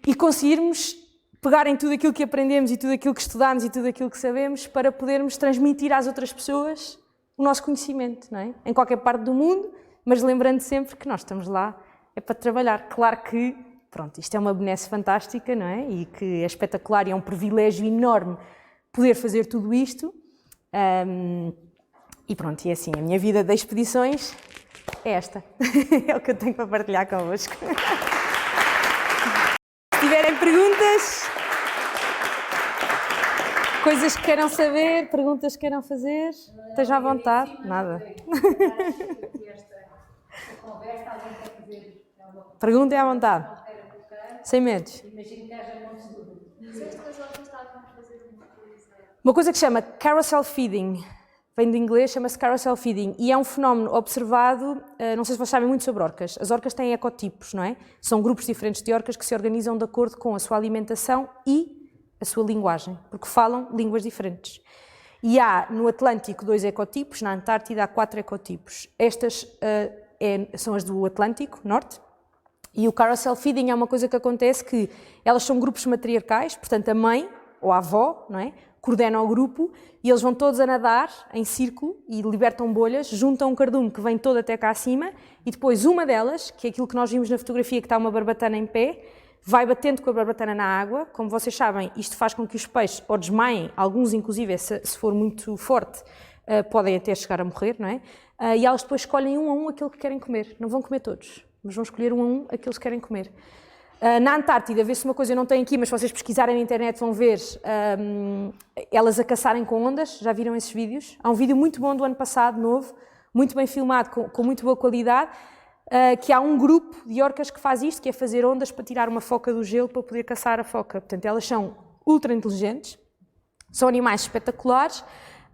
E conseguirmos pegar em tudo aquilo que aprendemos e tudo aquilo que estudámos e tudo aquilo que sabemos para podermos transmitir às outras pessoas o nosso conhecimento, não é? Em qualquer parte do mundo, mas lembrando sempre que nós estamos lá é para trabalhar. Claro que, pronto, isto é uma benesse fantástica, não é? E que é espetacular e é um privilégio enorme poder fazer tudo isto. E pronto, e é assim, a minha vida de expedições é esta. É o que eu tenho para partilhar convosco. Se tiverem perguntas, coisas que queiram saber, perguntas que queiram fazer, estejam à vontade. Nada. Perguntem à vontade. Sem medos. Imagino que haja muitos dúvidas. Uma coisa que se chama carousel feeding, vem do inglês, chama-se carousel feeding, e é um fenómeno observado, não sei se vocês sabem muito sobre orcas. As orcas têm ecotipos, não é? São grupos diferentes de orcas que se organizam de acordo com a sua alimentação e a sua linguagem, porque falam línguas diferentes. E há no Atlântico 2 ecotipos, na Antártida há 4 ecotipos. Estas são as do Atlântico Norte. E o carousel feeding é uma coisa que acontece que elas são grupos matriarcais, portanto a mãe ou a avó, não é, coordena o grupo e eles vão todos a nadar em círculo e libertam bolhas, juntam um cardume que vem todo até cá acima e depois uma delas, que é aquilo que nós vimos na fotografia que está uma barbatana em pé, vai batendo com a barbatana na água. Como vocês sabem, isto faz com que os peixes ou desmaiem, alguns inclusive se for muito forte, podem até chegar a morrer, não é? E elas depois escolhem um a um aquilo que querem comer, não vão comer todos, mas vão escolher um a um aqueles que querem comer. Na Antártida, vê-se uma coisa, eu não tenho aqui, mas se vocês pesquisarem na internet vão ver elas a caçarem com ondas, já viram esses vídeos? Há um vídeo muito bom do ano passado, novo, muito bem filmado, com muito boa qualidade, que há um grupo de orcas que faz isto, que é fazer ondas para tirar uma foca do gelo para poder caçar a foca. Portanto, elas são ultra inteligentes, são animais espetaculares,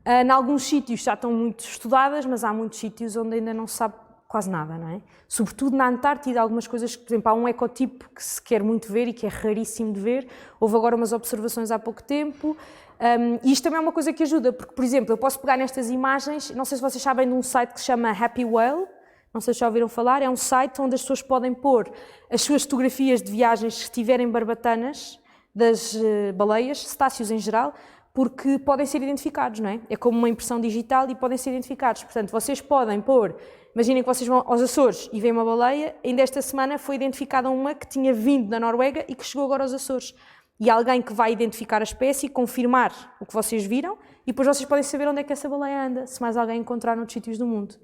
em alguns sítios já estão muito estudadas, mas há muitos sítios onde ainda não se sabe quase nada, não é? Sobretudo na Antártida, algumas coisas, por exemplo, há um ecotipo que se quer muito ver e que é raríssimo de ver. Houve agora umas observações há pouco tempo. E isto também é uma coisa que ajuda, porque, por exemplo, eu posso pegar nestas imagens, não sei se vocês sabem de um site que se chama Happy Whale, não sei se já ouviram falar, é um site onde as pessoas podem pôr as suas fotografias de viagens que tiverem barbatanas das baleias, cetáceos em geral, porque podem ser identificados, não é? É como uma impressão digital e podem ser identificados. Portanto, vocês podem pôr, imaginem que vocês vão aos Açores e veem uma baleia, ainda esta semana foi identificada uma que tinha vindo da Noruega e que chegou agora aos Açores. E alguém que vai identificar a espécie e confirmar o que vocês viram, e depois vocês podem saber onde é que essa baleia anda, se mais alguém encontrar noutros sítios do mundo.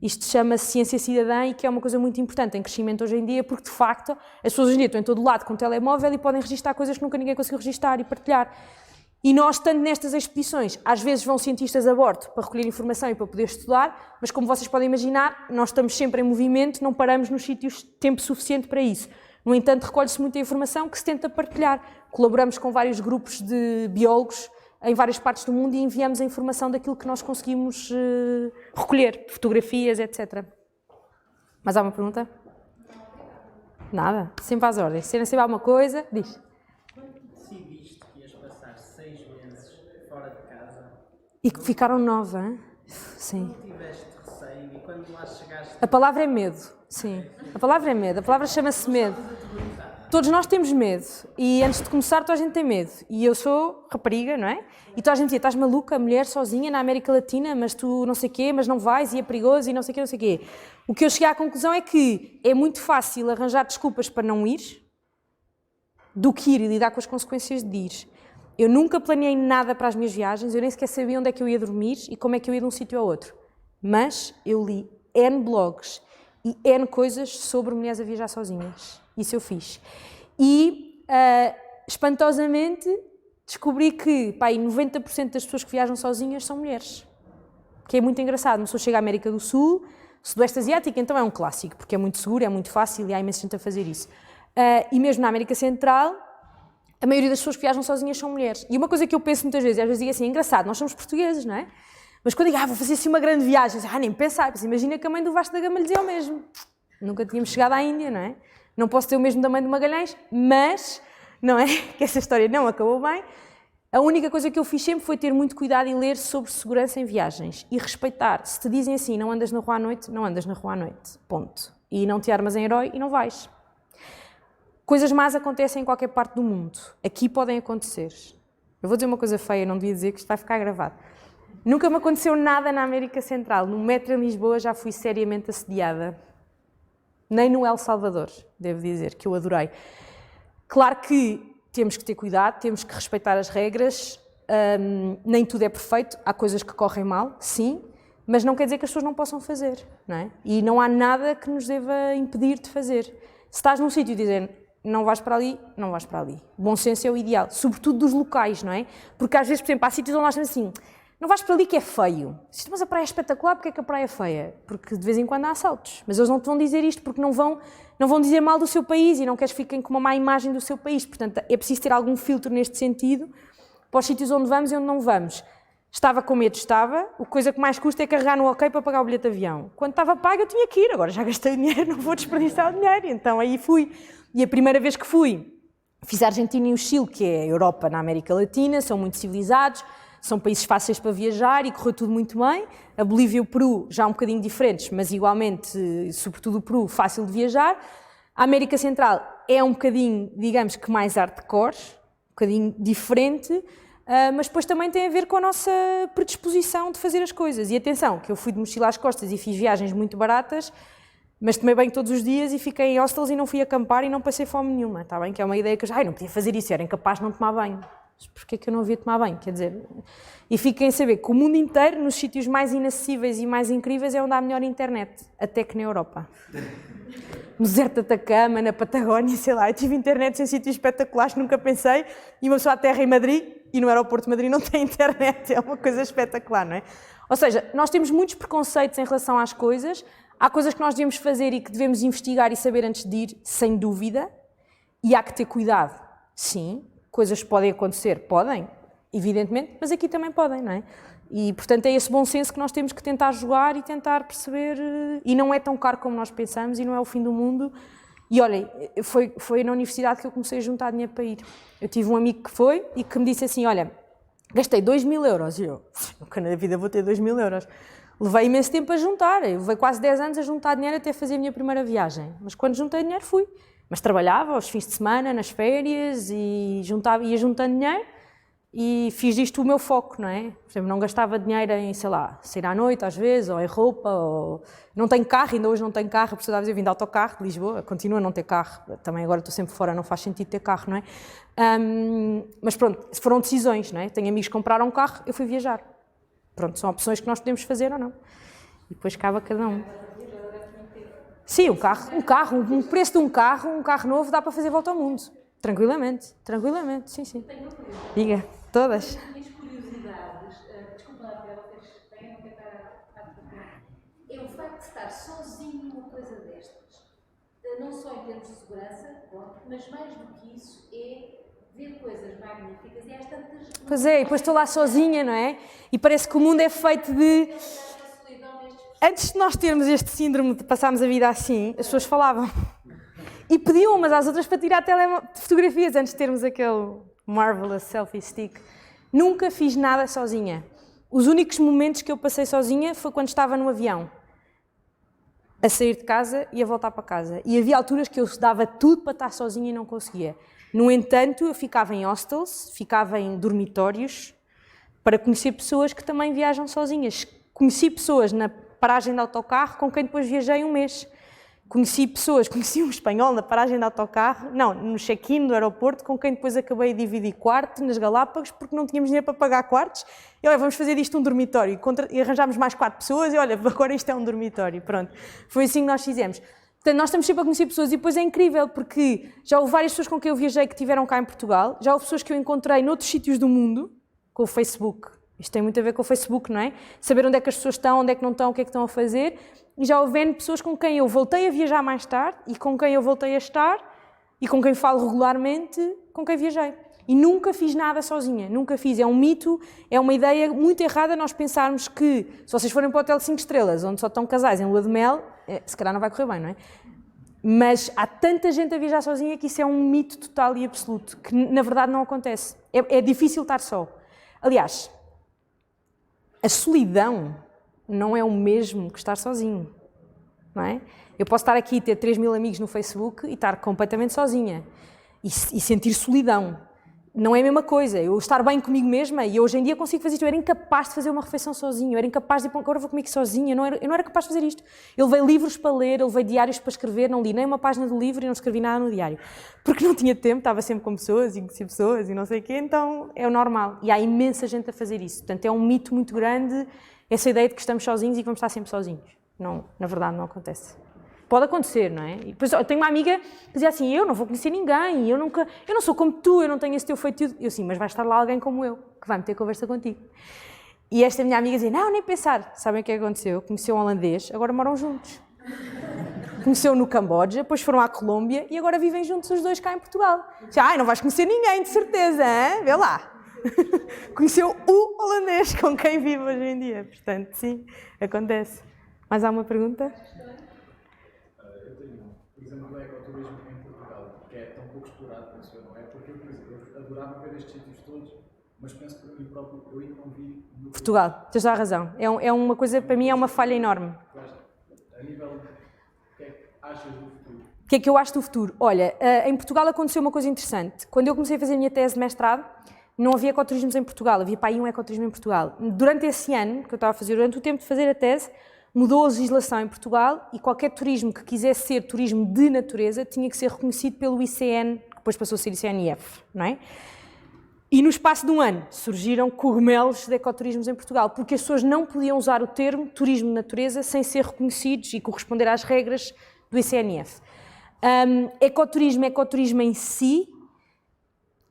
Isto chama-se ciência cidadã e que é uma coisa muito importante em crescimento hoje em dia, porque de facto as pessoas hoje em dia estão em todo lado com o telemóvel e podem registar coisas que nunca ninguém conseguiu registar e partilhar. E nós, estando nestas expedições, às vezes vão cientistas a bordo para recolher informação e para poder estudar, mas como vocês podem imaginar, nós estamos sempre em movimento, não paramos nos sítios tempo suficiente para isso. No entanto, recolhe-se muita informação que se tenta partilhar. Colaboramos com vários grupos de biólogos em várias partes do mundo e enviamos a informação daquilo que nós conseguimos recolher, fotografias, etc. Mais alguma pergunta? Nada? Sempre às ordens. Se não saber alguma coisa, diz. Decidiste que ias passar 6 meses fora de casa. E que ficaram 9, hein? Sim. Não tiveste receio e quando lá chegaste... A palavra é medo, sim. A palavra é medo, a palavra chama-se medo. Todos nós temos medo e antes de começar toda a gente tem medo. E eu sou rapariga, não é? E toda a gente dizia, estás maluca, mulher sozinha na América Latina, mas tu não sei quê, mas não vais e é perigoso e não sei quê, não sei quê. O que eu cheguei à conclusão é que é muito fácil arranjar desculpas para não ir do que ir e lidar com as consequências de ir. Eu nunca planeei nada para as minhas viagens, eu nem sequer sabia onde é que eu ia dormir e como é que eu ia de um sítio ao outro. Mas eu li N blogs e N coisas sobre mulheres a viajar sozinhas. Isso eu fiz. E, espantosamente, descobri que 90% das pessoas que viajam sozinhas são mulheres. Que é muito engraçado. Uma pessoa chega à América do Sul, Sudoeste Asiático, então é um clássico, porque é muito seguro, é muito fácil e há imensa gente a fazer isso. E mesmo na América Central, a maioria das pessoas que viajam sozinhas são mulheres. E uma coisa que eu penso muitas vezes, às vezes digo assim, é engraçado, nós somos portugueses, não é? Mas quando digo, vou fazer assim uma grande viagem, nem pensar, imagina que a mãe do Vasco da Gama lhe dizia o mesmo. Nunca tínhamos chegado à Índia, não é? Não posso ter o mesmo tamanho de Magalhães, mas, não é? Que essa história não acabou bem. A única coisa que eu fiz sempre foi ter muito cuidado e ler sobre segurança em viagens e respeitar. Se te dizem assim, não andas na rua à noite, não andas na rua à noite, ponto. E não te armas em herói e não vais. Coisas más acontecem em qualquer parte do mundo. Aqui podem acontecer. Eu vou dizer uma coisa feia, não devia dizer que isto vai ficar gravado. Nunca me aconteceu nada na América Central. No metro em Lisboa já fui seriamente assediada. Nem no El Salvador, devo dizer, que eu adorei. Claro que temos que ter cuidado, temos que respeitar as regras, nem tudo é perfeito, há coisas que correm mal, sim, mas não quer dizer que as pessoas não possam fazer, não é? E não há nada que nos deva impedir de fazer. Se estás num sítio e dizem não vais para ali, não vais para ali. Bom senso é o ideal, sobretudo dos locais, não é? Porque às vezes, por exemplo, há sítios onde nós temos assim, não vais para ali que é feio. Mas a praia é espetacular, porque é que a praia é feia? Porque de vez em quando há assaltos. Mas eles não te vão dizer isto porque não vão dizer mal do seu país e não queres que fiquem com uma má imagem do seu país. Portanto, é preciso ter algum filtro neste sentido para os sítios onde vamos e onde não vamos. Estava com medo, estava. A coisa que mais custa é carregar no OK para pagar o bilhete de avião. Quando estava pago eu tinha que ir. Agora já gastei dinheiro, não vou desperdiçar o dinheiro. Então aí fui. E a primeira vez que fui, fiz a Argentina e o Chile, que é a Europa na América Latina, são muito civilizados. São países fáceis para viajar e correu tudo muito bem. A Bolívia e o Peru já um bocadinho diferentes, mas igualmente, sobretudo o Peru, fácil de viajar. A América Central é um bocadinho, digamos que mais hardcore, um bocadinho diferente, mas depois também tem a ver com a nossa predisposição de fazer as coisas. E atenção, que eu fui de mochila às costas e fiz viagens muito baratas, mas tomei banho todos os dias e fiquei em hostels e não fui acampar e não passei fome nenhuma, está bem? Que é uma ideia que eu não podia fazer isso, eu era incapaz de não tomar banho. Porquê é que eu não havia de tomar banho? Quer dizer, e fiquem a saber que o mundo inteiro, nos sítios mais inacessíveis e mais incríveis, é onde há a melhor internet, até que na Europa. No deserto de Atacama, na Patagónia, sei lá, eu tive internet em sítios espetaculares que nunca pensei, e uma pessoa aterra em Madrid, e no aeroporto de Madrid não tem internet, é uma coisa espetacular, não é? Ou seja, nós temos muitos preconceitos em relação às coisas, há coisas que nós devemos fazer e que devemos investigar e saber antes de ir, sem dúvida, e há que ter cuidado, sim, coisas podem acontecer, podem, evidentemente, mas aqui também podem, não é? E, portanto, é esse bom senso que nós temos que tentar jogar e tentar perceber, e não é tão caro como nós pensamos, e não é o fim do mundo. E olhem, foi na universidade que eu comecei a juntar dinheiro para ir. Eu tive um amigo que foi e que me disse assim, olha, gastei 2.000 euros, e eu, nunca na vida vou ter 2.000 euros. Levei imenso tempo a juntar, eu levei quase 10 anos a juntar dinheiro até fazer a minha primeira viagem, mas quando juntei dinheiro fui. Mas trabalhava aos fins de semana, nas férias, e ia juntando dinheiro, e fiz disto o meu foco, não é? Por exemplo, não gastava dinheiro em, sei lá, sair à noite às vezes, ou em roupa, ou... Não tenho carro, ainda hoje não tenho carro, precisava dizer, eu vim de autocarro de Lisboa, continuo a não ter carro, também agora estou sempre fora, não faz sentido ter carro, não é? Mas pronto, foram decisões, não é? Tenho amigos que compraram um carro, eu fui viajar. Pronto, são opções que nós podemos fazer ou não. E depois cabe a cada um. Sim, um preço de um carro novo dá para fazer volta ao mundo. Tranquilamente, sim, sim. Diga, todas. Minhas curiosidades, desculpa lá, vocês têm, não quero estar a falar. É o facto de estar sozinho numa coisa destas. Não só em termos de segurança, mas mais do que isso, é ver coisas magníficas e às tantas... Pois é, e depois estou lá sozinha, não é? E parece que o mundo é feito de... Antes de nós termos este síndrome de passarmos a vida assim, as pessoas falavam. E pediam umas às outras para tirar fotografias antes de termos aquele marvelous selfie stick. Nunca fiz nada sozinha. Os únicos momentos que eu passei sozinha foi quando estava no avião, a sair de casa e a voltar para casa. E havia alturas que eu dava tudo para estar sozinha e não conseguia. No entanto, eu ficava em hostels, ficava em dormitórios, para conhecer pessoas que também viajam sozinhas. Conheci pessoas na paragem de autocarro com quem depois viajei um mês. Conheci um espanhol na paragem de autocarro, no check-in do aeroporto, com quem depois acabei de dividir quarto nas Galápagos, porque não tínhamos dinheiro para pagar quartos. E olha, vamos fazer disto um dormitório. E arranjámos mais 4 pessoas e olha, agora isto é um dormitório. Pronto, foi assim que nós fizemos. Portanto, nós estamos sempre a conhecer pessoas e depois é incrível, porque já houve várias pessoas com quem eu viajei que estiveram cá em Portugal, já houve pessoas que eu encontrei noutros sítios do mundo, com o Facebook. Isto tem muito a ver com o Facebook, não é? Saber onde é que as pessoas estão, onde é que não estão, o que é que estão a fazer. E já houve pessoas com quem eu voltei a viajar mais tarde e com quem eu voltei a estar e com quem falo regularmente, com quem viajei. E nunca fiz nada sozinha, nunca fiz. É um mito, é uma ideia muito errada nós pensarmos que se vocês forem para o hotel 5 estrelas, onde só estão casais em lua de mel, se calhar não vai correr bem, não é? Mas há tanta gente a viajar sozinha que isso é um mito total e absoluto, que na verdade não acontece. É difícil estar só. Aliás, a solidão não é o mesmo que estar sozinho, não é? Eu posso estar aqui e ter 3.000 amigos no Facebook e estar completamente sozinha e sentir solidão. Não é a mesma coisa. Eu estar bem comigo mesma e hoje em dia consigo fazer isto. Eu era incapaz de fazer uma refeição sozinho, eu era incapaz de ir para agora vou comer aqui sozinha, eu não era capaz de fazer isto. Eu levei livros para ler, eu levei diários para escrever, não li nem uma página do livro e não escrevi nada no diário. Porque não tinha tempo, estava sempre com pessoas e conhecia pessoas e não sei o quê, então é o normal. E há imensa gente a fazer isso. Portanto, é um mito muito grande essa ideia de que estamos sozinhos e que vamos estar sempre sozinhos. Não, na verdade não acontece. Pode acontecer, não é? E depois eu tenho uma amiga que dizia assim, eu não vou conhecer ninguém, eu não sou como tu, eu não tenho esse teu feitio. Eu sim, mas vai estar lá alguém como eu, que vai meter conversa contigo. E esta minha amiga dizia, não, nem pensar. Sabem o que aconteceu? Conheceu um holandês, agora moram juntos. Conheceu no Camboja, depois foram à Colômbia e agora vivem juntos os dois cá em Portugal. Não vais conhecer ninguém, de certeza, hein? Vê lá. Conheceu o holandês com quem vive hoje em dia. Portanto, sim, acontece. Mais alguma pergunta? Eu tenho, por exemplo, o ecoturismo em Portugal, que é tão pouco explorado, penso eu, não é? Porque eu, por exemplo, eu adorava ver estes sítios todos, mas penso por mim próprio, eu ainda não vi... No Portugal, tens toda a razão. É uma coisa, para mim, é uma falha enorme. A nível, o que é que achas do futuro? O que é que eu acho do futuro? Olha, em Portugal aconteceu uma coisa interessante. Quando eu comecei a fazer a minha tese de mestrado, não havia ecoturismos em Portugal, havia para aí um ecoturismo em Portugal. Durante esse ano, que eu estava a fazer, durante o tempo de fazer a tese, mudou a legislação em Portugal e qualquer turismo que quisesse ser turismo de natureza tinha que ser reconhecido pelo ICN, que depois passou a ser ICNIF, não é? E no espaço de um ano surgiram cogumelos de ecoturismos em Portugal, porque as pessoas não podiam usar o termo turismo de natureza sem ser reconhecidos e corresponder às regras do ICNF. Ecoturismo em si,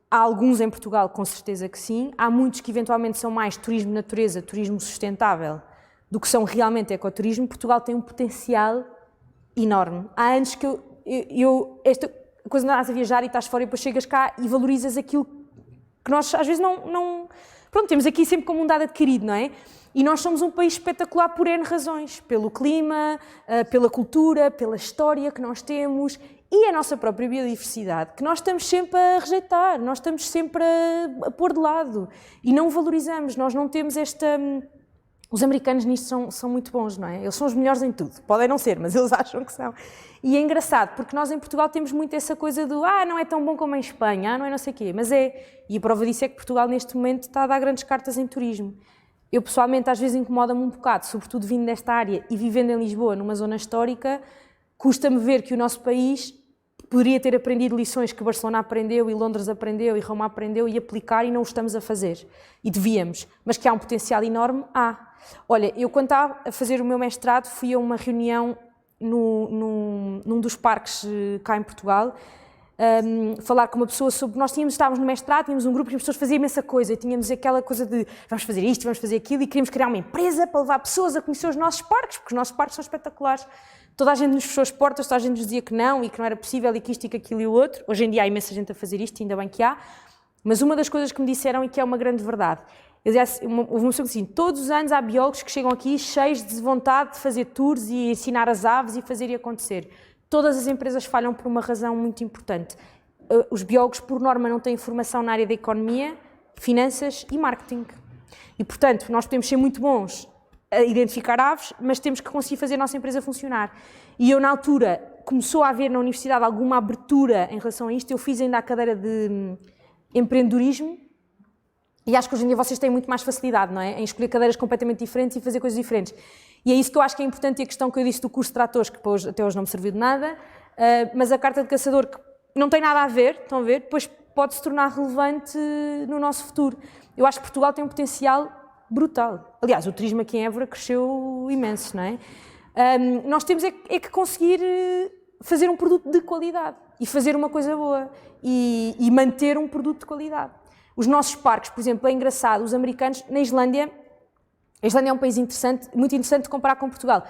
há alguns em Portugal com certeza que sim, há muitos que eventualmente são mais turismo de natureza, turismo sustentável, do que são realmente ecoturismo. Portugal tem um potencial enorme. Há anos que esta coisa de andas a viajar e estás fora e depois chegas cá e valorizas aquilo que nós às vezes não... Pronto, temos aqui sempre como um dado adquirido, não é? E nós somos um país espetacular por N razões, pelo clima, pela cultura, pela história que nós temos e a nossa própria biodiversidade, que nós estamos sempre a rejeitar, nós estamos sempre a pôr de lado e não valorizamos, nós não temos esta... Os americanos nisto são muito bons, não é? Eles são os melhores em tudo. Podem não ser, mas eles acham que são. E é engraçado, porque nós em Portugal temos muito essa coisa do não é tão bom como em Espanha, não é não sei o quê, mas é. E a prova disso é que Portugal neste momento está a dar grandes cartas em turismo. Eu pessoalmente às vezes incomoda-me um bocado, sobretudo vindo desta área e vivendo em Lisboa, numa zona histórica, custa-me ver que o nosso país poderia ter aprendido lições que Barcelona aprendeu e Londres aprendeu e Roma aprendeu e aplicar e não o estamos a fazer. E devíamos, mas que há um potencial enorme, há. Olha, eu quando estava a fazer o meu mestrado fui a uma reunião num dos parques cá em Portugal, falar com uma pessoa sobre... Estávamos no mestrado, tínhamos um grupo e as pessoas faziam imensa coisa e tínhamos aquela coisa de vamos fazer isto, vamos fazer aquilo e queríamos criar uma empresa para levar pessoas a conhecer os nossos parques, porque os nossos parques são espetaculares. Toda a gente nos fechou as portas, toda a gente nos dizia que não e que não era possível e que isto e que aquilo e o outro. Hoje em dia há imensa gente a fazer isto, ainda bem que há. Mas uma das coisas que me disseram e que é uma grande verdade, houve uma pessoa que disse assim, todos os anos há biólogos que chegam aqui cheios de vontade de fazer tours e ensinar as aves e fazer e acontecer. Todas as empresas falham por uma razão muito importante. Os biólogos, por norma, não têm formação na área da economia, finanças e marketing. E, portanto, nós podemos ser muito bons a identificar aves, mas temos que conseguir fazer a nossa empresa funcionar. E eu, na altura, começou a haver na universidade alguma abertura em relação a isto. Eu fiz ainda a cadeira de empreendedorismo e acho que hoje em dia vocês têm muito mais facilidade, não é? Em escolher cadeiras completamente diferentes e fazer coisas diferentes. E é isso que eu acho que é importante e a questão que eu disse do curso de tratores, que até hoje não me serviu de nada, mas a carta de caçador, que não tem nada a ver, estão a ver, depois pode se tornar relevante no nosso futuro. Eu acho que Portugal tem um potencial brutal. Aliás, o turismo aqui em Évora cresceu imenso, não é? Nós temos é que conseguir fazer um produto de qualidade e fazer uma coisa boa e manter um produto de qualidade. Os nossos parques, por exemplo, é engraçado, os americanos, na Islândia, a Islândia é um país interessante, muito interessante de comparar com Portugal.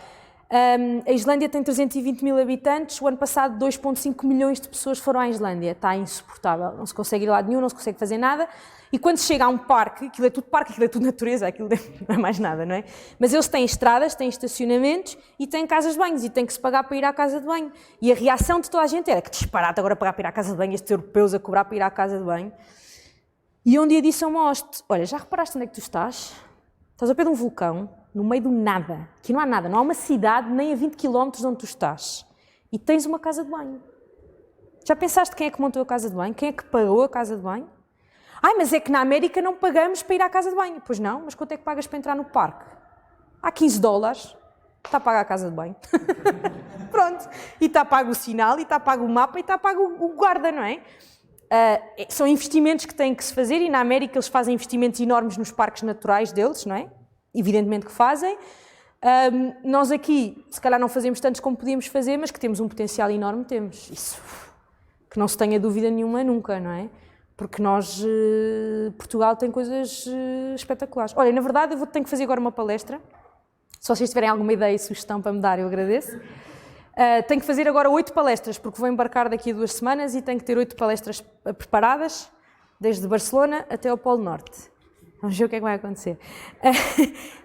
A Islândia tem 320 mil habitantes, o ano passado 2,5 milhões de pessoas foram à Islândia, está insuportável, não se consegue ir a lado nenhum, não se consegue fazer nada, e quando se chega a um parque, aquilo é tudo natureza, aquilo não é mais nada, não é? Mas eles têm estradas, têm estacionamentos e têm casas de banhos, e tem que se pagar para ir à casa de banho. E a reação de toda a gente era que disparate agora pagar para ir à casa de banho, estes europeus a cobrar para ir à casa de banho. E um dia disse a uma hoste, olha, já reparaste onde é que tu estás? Estás ao pé de um vulcão, no meio do nada, aqui não há nada, não há uma cidade nem a 20 km de onde tu estás, e tens uma casa de banho. Já pensaste quem é que montou a casa de banho? Quem é que pagou a casa de banho? Mas é que na América não pagamos para ir à casa de banho. Pois não, mas quanto é que pagas para entrar no parque? Há $15, está paga a casa de banho. Pronto, e está pago o sinal, e está pago o mapa, e está pago o guarda, não é? São investimentos que têm que se fazer e na América eles fazem investimentos enormes nos parques naturais deles, não é? Evidentemente que fazem. Nós aqui, se calhar não fazemos tantos como podíamos fazer, mas que temos um potencial enorme, temos. Isso, que não se tenha dúvida nenhuma nunca, não é? Porque nós, Portugal tem coisas espetaculares. Olha, na verdade eu tenho que fazer agora uma palestra. Se vocês tiverem alguma ideia e sugestão para me dar, eu agradeço. Tenho que fazer agora 8 palestras, porque vou embarcar daqui a 2 semanas e tenho que ter 8 palestras preparadas, desde Barcelona até ao Polo Norte. Vamos ver o que é que vai acontecer.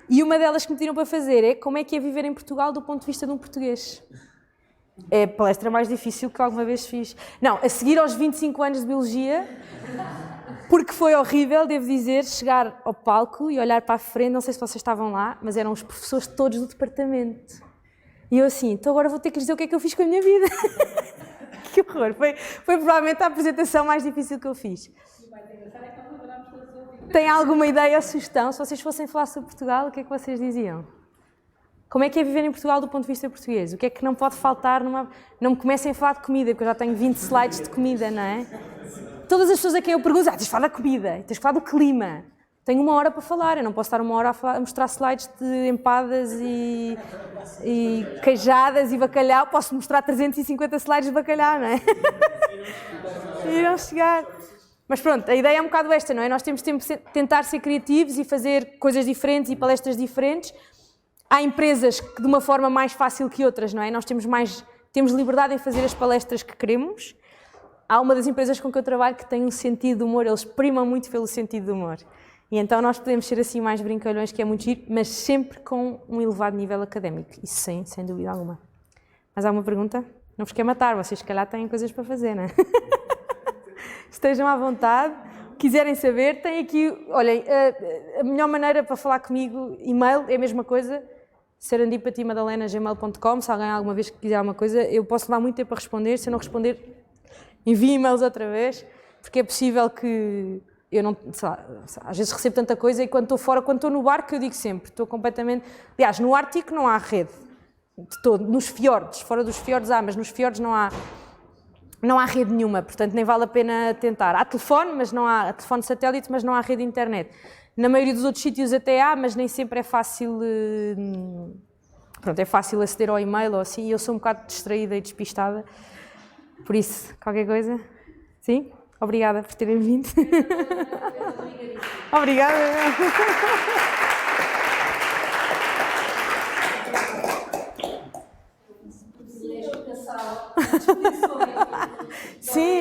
E uma delas que me pediram para fazer é como é que é viver em Portugal do ponto de vista de um português. É a palestra mais difícil que alguma vez fiz. Não, a seguir aos 25 anos de Biologia, porque foi horrível, devo dizer, chegar ao palco e olhar para a frente, não sei se vocês estavam lá, mas eram os professores todos do departamento. E eu assim, então agora vou ter que lhes dizer o que é que eu fiz com a minha vida. Que horror, foi provavelmente a apresentação mais difícil que eu fiz. Tem alguma ideia ou sugestão? Se vocês fossem falar sobre Portugal, o que é que vocês diziam? Como é que é viver em Portugal do ponto de vista português? O que é que não pode faltar numa... Não me comecem a falar de comida, porque eu já tenho 20 slides de comida, não é? todas as pessoas a quem eu pergunto, tens de falar da comida, tens de falar do clima. Tenho 1 hora para falar, eu não posso estar 1 hora a mostrar slides de empadas e queijadas e bacalhau, posso mostrar 350 slides de bacalhau, não é? Irão chegar. Mas pronto, a ideia é um bocado esta, não é? Nós temos de tentar ser criativos e fazer coisas diferentes e palestras diferentes. Há empresas que de uma forma mais fácil que outras, não é? Nós temos liberdade em fazer as palestras que queremos. Há uma das empresas com que eu trabalho que tem um sentido de humor, eles primam muito pelo sentido de humor. E então nós podemos ser assim mais brincalhões, que é muito giro, mas sempre com um elevado nível académico. Isso sem dúvida alguma. Mas há uma pergunta? Não vos quer matar, vocês se calhar têm coisas para fazer, não é? Estejam à vontade. Quiserem saber, tem aqui, olhem, a melhor maneira para falar comigo, e-mail, é a mesma coisa, serendipatimadalena@gmail.com, se alguém alguma vez quiser alguma coisa, eu posso levar muito tempo a responder, se eu não responder, envie e-mails outra vez, porque é possível que eu não, sei lá, às vezes recebo tanta coisa e quando estou fora, quando estou no barco, eu digo sempre, estou completamente, aliás, no Ártico não há rede, de todo, nos fiordes, fora dos fiordes há, mas nos fiordes não há rede nenhuma, portanto nem vale a pena tentar. Há telefone, mas não há telefone satélite, mas não há rede de internet. Na maioria dos outros sítios até há, mas nem sempre é fácil, pronto, é fácil aceder ao e-mail ou assim, e eu sou um bocado distraída e despistada, por isso, qualquer coisa? Sim? Obrigada por terem vindo. Obrigada. Sim.